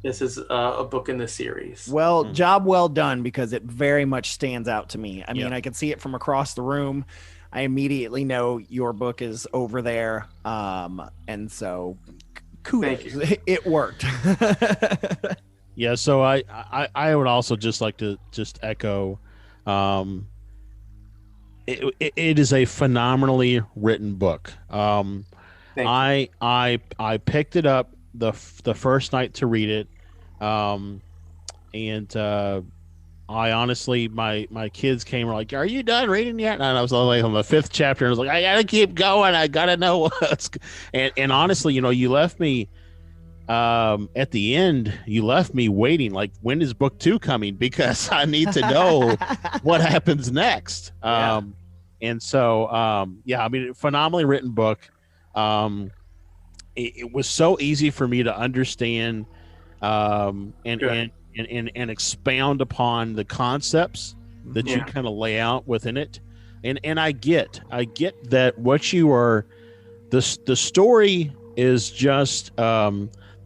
this is a book in the series. Well, job well done, because it very much stands out to me. I mean, I can see it from across the room. I immediately know your book is over there. And so kudos. Thank you. It worked. Yeah, so I would also just like to just echo, it is a phenomenally written book. I picked it up the first night to read it, and I honestly, my kids came and were like, "Are you done reading yet?" And I was only on the 5th chapter, and I was like, "I gotta keep going. I gotta know what's." And honestly, you know, you left me. At the end, you left me waiting, like, when is book 2 coming? Because I need to know what happens next. And so, I mean, phenomenally written book. It was so easy for me to understand, and expound upon the concepts that you kind of lay out within it. And I get that what you are, the story is just,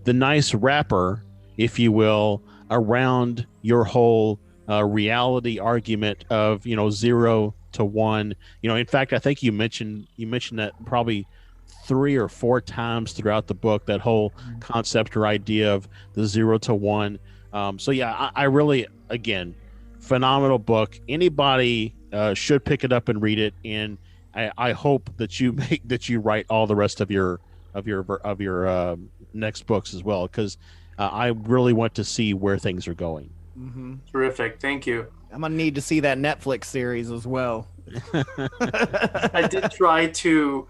the nice wrapper, if you will, around your whole reality argument of, you know, 0 to 1. You know, in fact, I think you mentioned that probably 3 or 4 times throughout the book, that whole concept or idea of the 0 to 1. So yeah, I really, again, phenomenal book. Anybody should pick it up and read it, and I hope that you write all the rest of your next books as well, because I really want to see where things are going. Terrific. Thank you. I'm gonna need to see that Netflix series as well. I did try to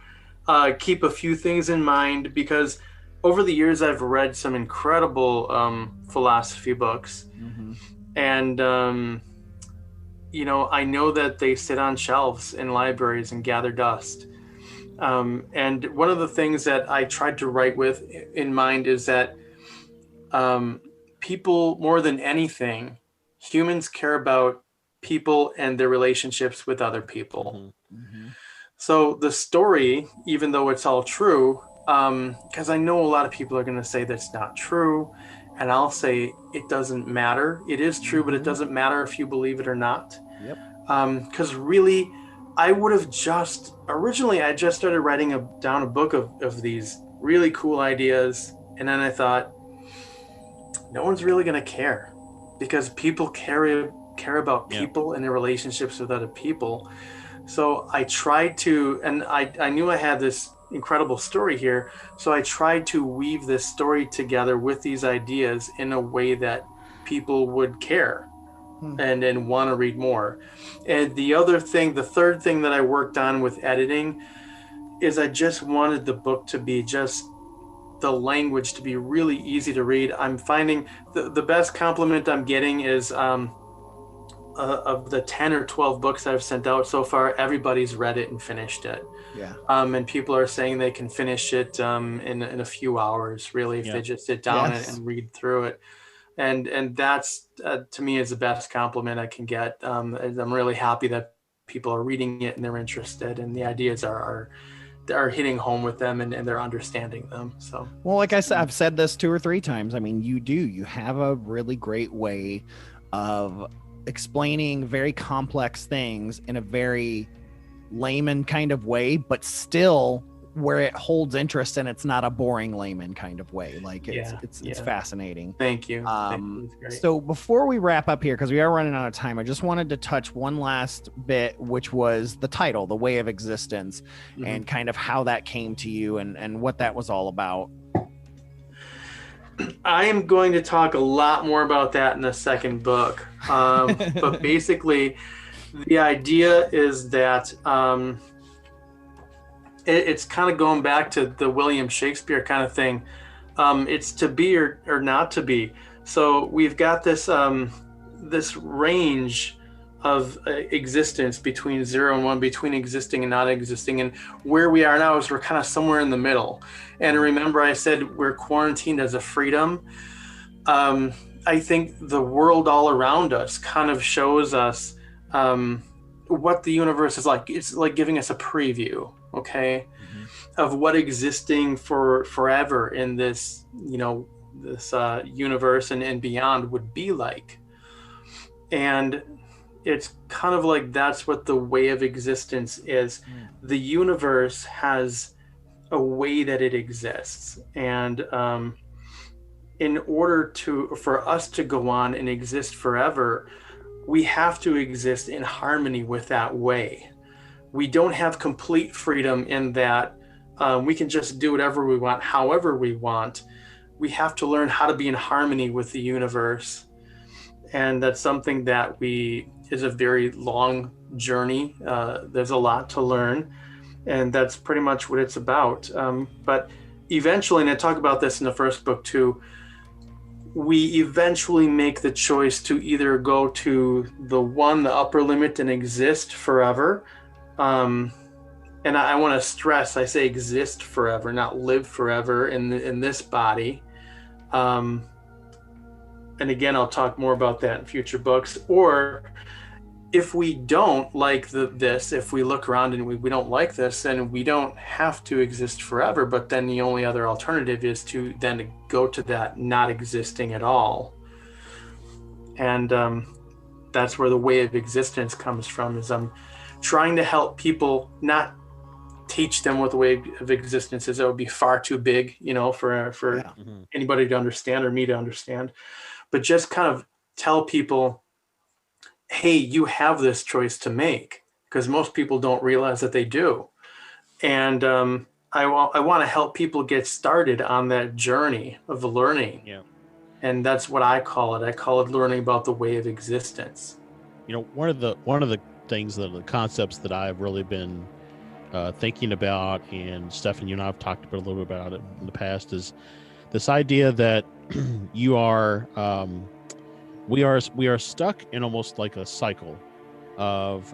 keep a few things in mind, because over the years I've read some incredible philosophy books, and I know that they sit on shelves in libraries and gather dust. And one of the things that I tried to write with in mind is that people, more than anything, humans care about people and their relationships with other people. Mm-hmm. So the story, even though it's all true, because I know a lot of people are going to say that's not true, and I'll say it doesn't matter. It is true, but it doesn't matter if you believe it or not. Yep. Because really, I would have originally I just started writing down a book of these really cool ideas, and then I thought, no one's really going to care, because people care about people and their relationships with other people. So I tried to, and I knew I had this incredible story here, so I tried to weave this story together with these ideas in a way that people would care and then want to read more. And the third thing that I worked on with editing is I just wanted the book to be just the language to be really easy to read. I'm finding the best compliment I'm getting is of the 10 or 12 books I've sent out so far, everybody's read it and finished it. Yeah. And people are saying they can finish it in a few hours, really, if they just sit down and read through it. And that's, to me, is the best compliment I can get. I'm really happy that people are reading it and they're interested, and the ideas are hitting home with them, and they're understanding them. So, well, like I said, I've said this 2 or 3 times. I mean, you have a really great way of explaining very complex things in a very layman kind of way, but still where it holds interest, and it's not a boring layman kind of way. Like it's fascinating. Thank you. So before we wrap up here, because we are running out of time, I just wanted to touch one last bit, which was the title, The Way of Existence, and kind of how that came to you and what that was all about. I am going to talk a lot more about that in the second book. But basically, the idea is that it's kind of going back to the William Shakespeare kind of thing. It's to be or not to be. So we've got this this range of existence between 0 and 1, between existing and not existing, and where we are now is we're kind of somewhere in the middle. And remember, I said we're quarantined as a freedom. I think the world all around us kind of shows us what the universe is like. It's like giving us a preview, okay, of what existing for forever in this, this universe and beyond would be like. And it's kind of like that's what the way of existence is. The universe has a way that it exists, and in order for us to go on and exist forever, we have to exist in harmony with that way. We don't have complete freedom in that we can just do whatever we want, however we want. We have to learn how to be in harmony with the universe, and that's something that is a very long journey. There's a lot to learn, and that's pretty much what it's about. But eventually, and I talk about this in the first book too, we eventually make the choice to either go to the upper limit, and exist forever. And I want to stress, I say exist forever, not live forever in this body. And again, I'll talk more about that in future books. Or if we don't like this, if we look around and we don't like this, then we don't have to exist forever. But then the only other alternative is to then go to that not existing at all. And that's where the way of existence comes from, is I'm trying to help people, not teach them what the way of existence is. That would be far too big, for anybody to understand or me to understand. But just kind of tell people, hey, you have this choice to make, because most people don't realize that they do. And I want to help people get started on that journey of learning. Yeah. And that's what I call it. I call it learning about the way of existence. One of the things that the concepts that I've really been thinking about, and Stefan, you and I have talked a little bit about it in the past, is this idea that we are stuck in almost like a cycle, of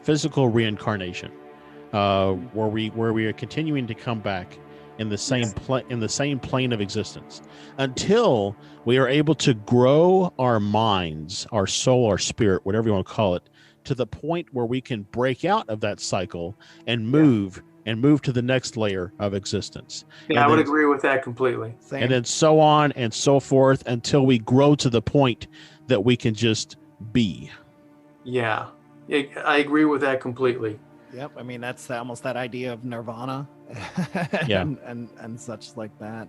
physical reincarnation, where we are continuing to come back in the same plane of existence until we are able to grow our minds, our soul, our spirit, whatever you want to call it, to the point where we can break out of that cycle and move to the next layer of existence. Yeah, I would agree with that completely. Same. And then so on and so forth until we grow to the point that we can just be. Yeah, I agree with that completely. Yep. I mean, that's almost that idea of nirvana and such like that.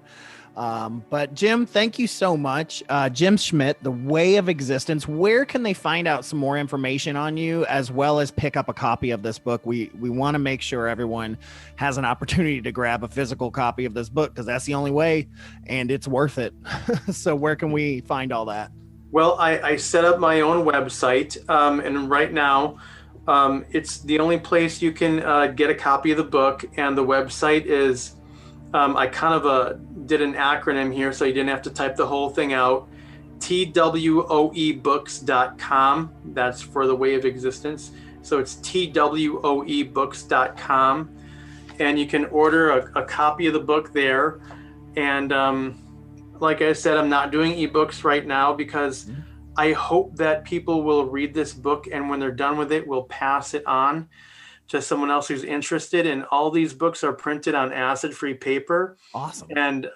But Jim, thank you so much. Jim Schmidt, The Way of Existence. Where can they find out some more information on you, as well as pick up a copy of this book? We want to make sure everyone has an opportunity to grab a physical copy of this book, because that's the only way, and it's worth it. So where can we find all that? Well, I set up my own website, and right now it's the only place you can get a copy of the book, and the website is, I kind of did an acronym here so you didn't have to type the whole thing out, twoebooks.com. That's for The Way of Existence. So it's twoebooks.com, and you can order a copy of the book there. And like I said, I'm not doing ebooks right now because I hope that people will read this book, and when they're done with it, will pass it on to someone else who's interested. And all these books are printed on acid-free paper. Awesome. And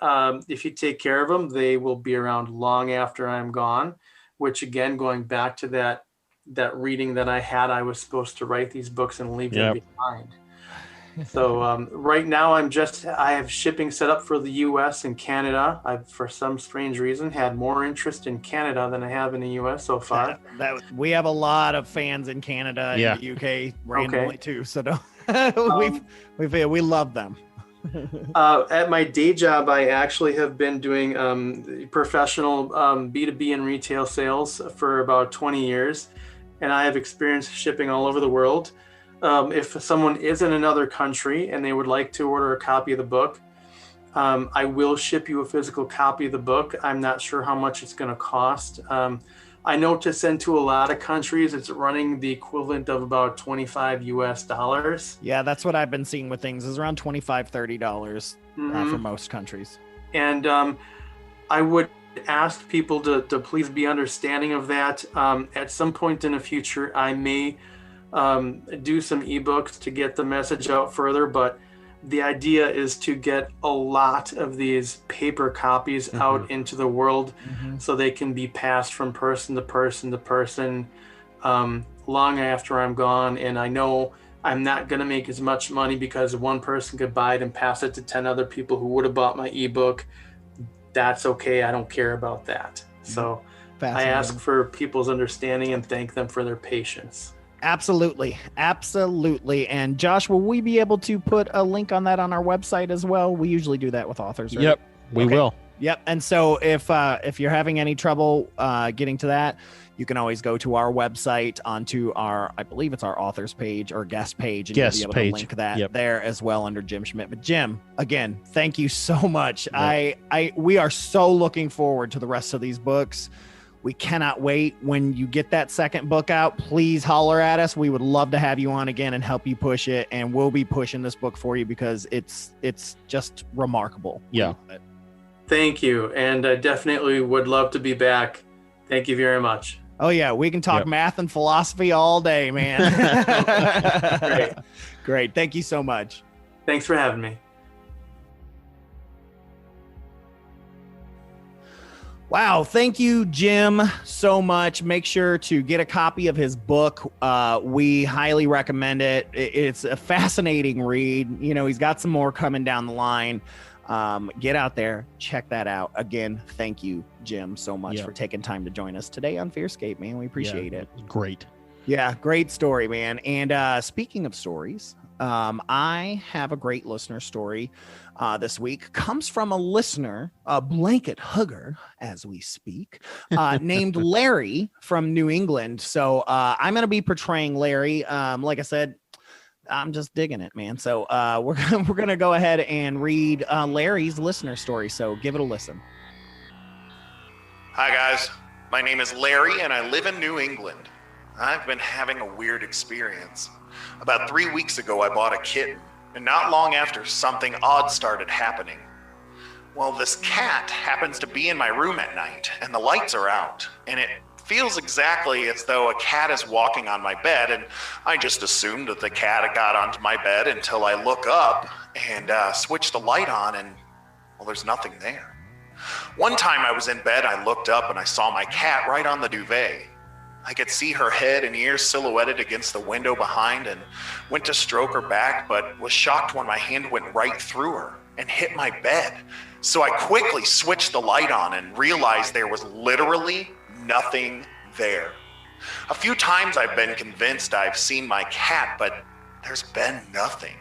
if you take care of them, they will be around long after I'm gone, which, again, going back to that reading that I had, I was supposed to write these books and leave them behind. So right now I have shipping set up for the US and Canada. I've, for some strange reason, had more interest in Canada than I have in the US so far. We have a lot of fans in Canada and the UK randomly too. So we love them. At my day job, I actually have been doing professional B2B and retail sales for about 20 years. And I have experience shipping all over the world. If someone is in another country and they would like to order a copy of the book, I will ship you a physical copy of the book. I'm not sure how much it's going to cost. I know to send to a lot of countries, it's running the equivalent of about $25 US. Yeah, that's what I've been seeing with things, is around $25, $30 for most countries. And I would ask people to please be understanding of that. At some point in the future, I may do some ebooks to get the message out further, but the idea is to get a lot of these paper copies out into the world so they can be passed from person to person to person long after I'm gone. And I know I'm not going to make as much money because one person could buy it and pass it to 10 other people who would have bought my ebook. That's okay. I don't care about that. So I ask for people's understanding and thank them for their patience. Absolutely. And Josh, will we be able to put a link on that on our website as well? We usually do that with authors, right? Yep, we will. Yep. And so if you're having any trouble getting to that, you can always go to our website onto our, I believe it's our authors page or guest page, and you'll be able to link that there as well under Jim Schmidt. But Jim, again, thank you so much. Yep. We are so looking forward to the rest of these books. We cannot wait. When you get that second book out, please holler at us. We would love to have you on again and help you push it. And we'll be pushing this book for you because it's just remarkable. Yeah. Thank you. And I definitely would love to be back. Thank you very much. Oh, yeah. We can talk math and philosophy all day, man. Great. Thank you so much. Thanks for having me. Wow. Thank you, Jim, so much. Make sure to get a copy of his book. We highly recommend it. It's a fascinating read. You know, he's got some more coming down the line. Get out there, check that out. Again, thank you, Jim, so much for taking time to join us today on FearScape, man. We appreciate it. Great. Yeah, great story, man. And speaking of stories, I have a great listener story this week. Comes from a listener, a blanket hugger as we speak, named Larry from New England. So I'm going to be portraying Larry. Like I said, I'm just digging it, man. So we're gonna go ahead and read Larry's listener story. So give it a listen. Hi guys, my name is Larry and I live in New England. I've been having a weird experience. About 3 weeks ago, I bought a kitten, and not long after, something odd started happening. Well, this cat happens to be in my room at night, and the lights are out, and it feels exactly as though a cat is walking on my bed, and I just assumed that the cat had got onto my bed until I look up and switch the light on, and, well, there's nothing there. One time I was in bed, I looked up and I saw my cat right on the duvet. I could see her head and ears silhouetted against the window behind and went to stroke her back, but was shocked when my hand went right through her and hit my bed. So I quickly switched the light on and realized there was literally nothing there. A few times I've been convinced I've seen my cat, but there's been nothing.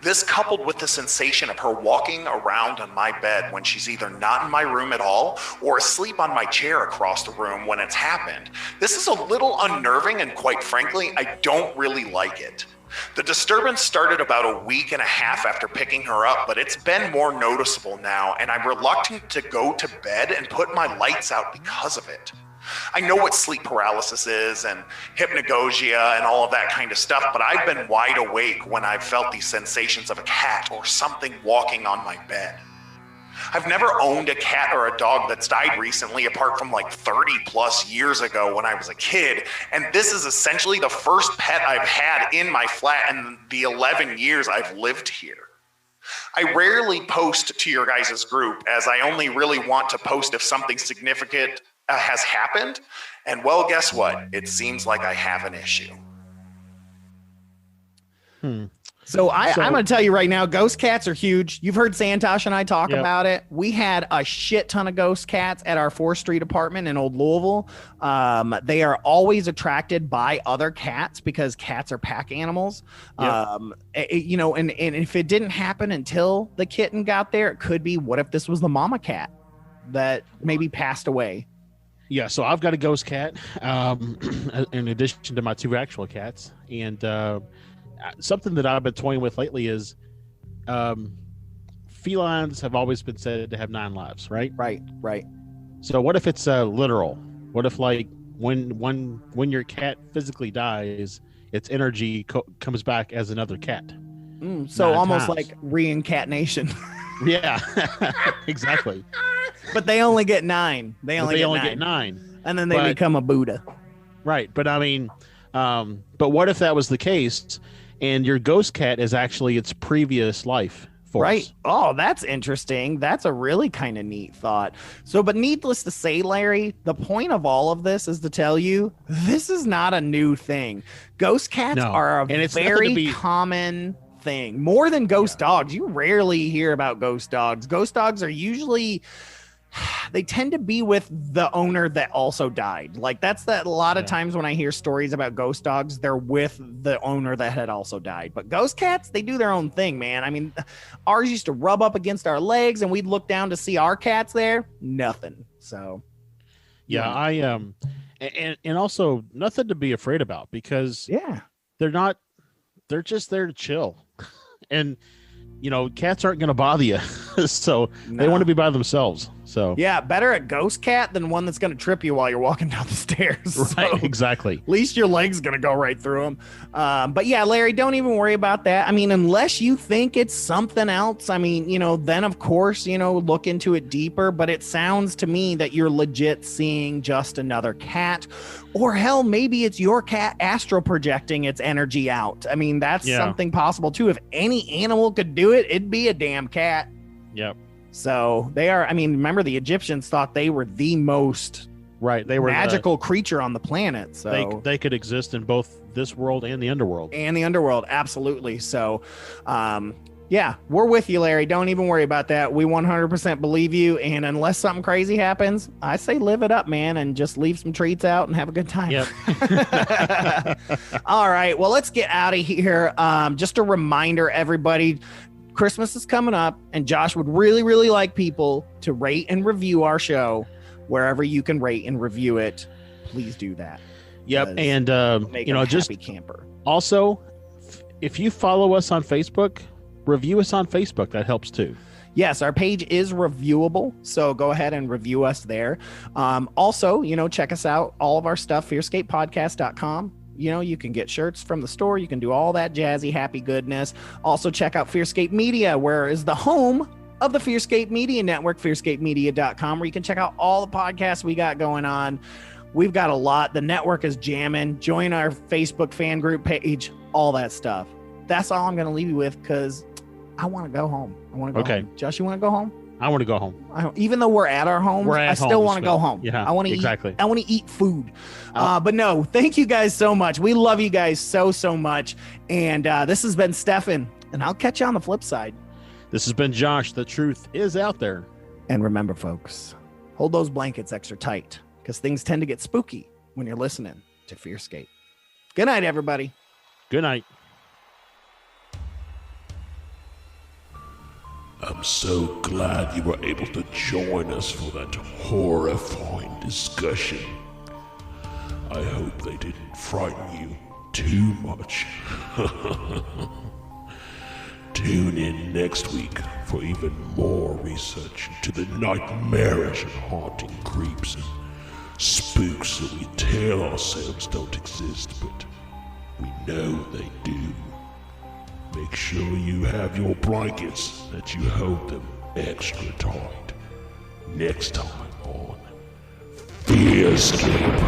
This, coupled with the sensation of her walking around on my bed when she's either not in my room at all or asleep on my chair across the room when it's happened, this is a little unnerving, and quite frankly, I don't really like it. The disturbance started about a week and a half after picking her up, but it's been more noticeable now, and I'm reluctant to go to bed and put my lights out because of it. I know what sleep paralysis is and hypnagogia and all of that kind of stuff, but I've been wide awake when I've felt these sensations of a cat or something walking on my bed. I've never owned a cat or a dog that's died recently, apart from like 30 plus years ago when I was a kid, and this is essentially the first pet I've had in my flat in the 11 years I've lived here. I rarely post to your guys' group, as I only really want to post if something significant has happened, and well, guess what? It seems like I have an issue. So I'm going to tell you right now, ghost cats are huge. You've heard Santosh and I talk about it. We had a shit ton of ghost cats at our 4th Street apartment in Old Louisville. They are always attracted by other cats because cats are pack animals. And if it didn't happen until the kitten got there, it could be, what if this was the mama cat that maybe passed away? Yeah, so I've got a ghost cat in addition to my 2 actual cats. And something that I've been toying with lately is felines have always been said to have 9 lives, right? Right. So what if it's literal? What if, like, when your cat physically dies, its energy comes back as another cat? So almost like reincarnation. Yeah, exactly. But they only get 9. They only get 9. And then they become a Buddha. Right. But I mean, but what if that was the case and your ghost cat is actually its previous life force? Right. Oh, that's interesting. That's a really kind of neat thought. So, but needless to say, Larry, the point of all of this is to tell you this is not a new thing. Ghost cats are a very common thing. More than ghost dogs. You rarely hear about ghost dogs. Ghost dogs are usually, they tend to be with the owner that also died. Like that's that a lot of times when I hear stories about ghost dogs, they're with the owner that had also died. But ghost cats, they do their own thing, man. I mean, ours used to rub up against our legs and we'd look down to see our cats there. Nothing. So yeah, and also nothing to be afraid about because they're just there to chill. And cats aren't going to bother you. So they want to be by themselves. So yeah, better a ghost cat than one that's going to trip you while you're walking down the stairs. Right, So exactly. At least your leg's going to go right through them. But yeah, Larry, don't even worry about that. I mean, unless you think it's something else, I mean, then of course, look into it deeper. But it sounds to me that you're legit seeing just another cat. Or hell, maybe it's your cat astral projecting its energy out. I mean, that's something possible too. If any animal could do it, it'd be a damn cat. Yep. So they are, I mean, remember the Egyptians thought they were the most they were magical creature on the planet. So they could exist in both this world and the underworld. Absolutely. So, yeah, we're with you, Larry. Don't even worry about that. We 100% believe you. And unless something crazy happens, I say live it up, man, and just leave some treats out and have a good time. Yep. All right. Well, let's get out of here. Just a reminder, everybody, Christmas is coming up, and Josh would really, really like people to rate and review our show wherever you can rate and review it. Please do that. Yep. And, just happy camper. Also, if you follow us on Facebook, review us on Facebook. That helps too. yes, our page is reviewable, so go ahead and review us there. Also, check us out, all of our stuff, FearScapePodcast.com. You can get shirts from the store. You can do all that jazzy, happy goodness. Also, check out FearScape Media, where is the home of the FearScape Media Network, FearScapeMedia.com, where you can check out all the podcasts we got going on. We've got a lot. The network is jamming. Join our Facebook fan group page, all that stuff. That's all I'm going to leave you with, because I want to go home. I want to go home. Josh, you want to go home? I want to go home. Even though we're at our homes, I still want to go home. Yeah, I want to exactly. eat. I want to eat food. But no, thank you guys so much. We love you guys so much. And this has been Stefan, and I'll catch you on the flip side. This has been Josh. The truth is out there. And remember, folks, hold those blankets extra tight, because things tend to get spooky when you're listening to FearScape. Good night, everybody. Good night. I'm so glad you were able to join us for that horrifying discussion. I hope they didn't frighten you too much. Tune in next week for even more research into the nightmarish and haunting creeps and spooks that we tell ourselves don't exist, but we know they do. Make sure you have your blankets, that you hold them extra tight. Next time on FearScape.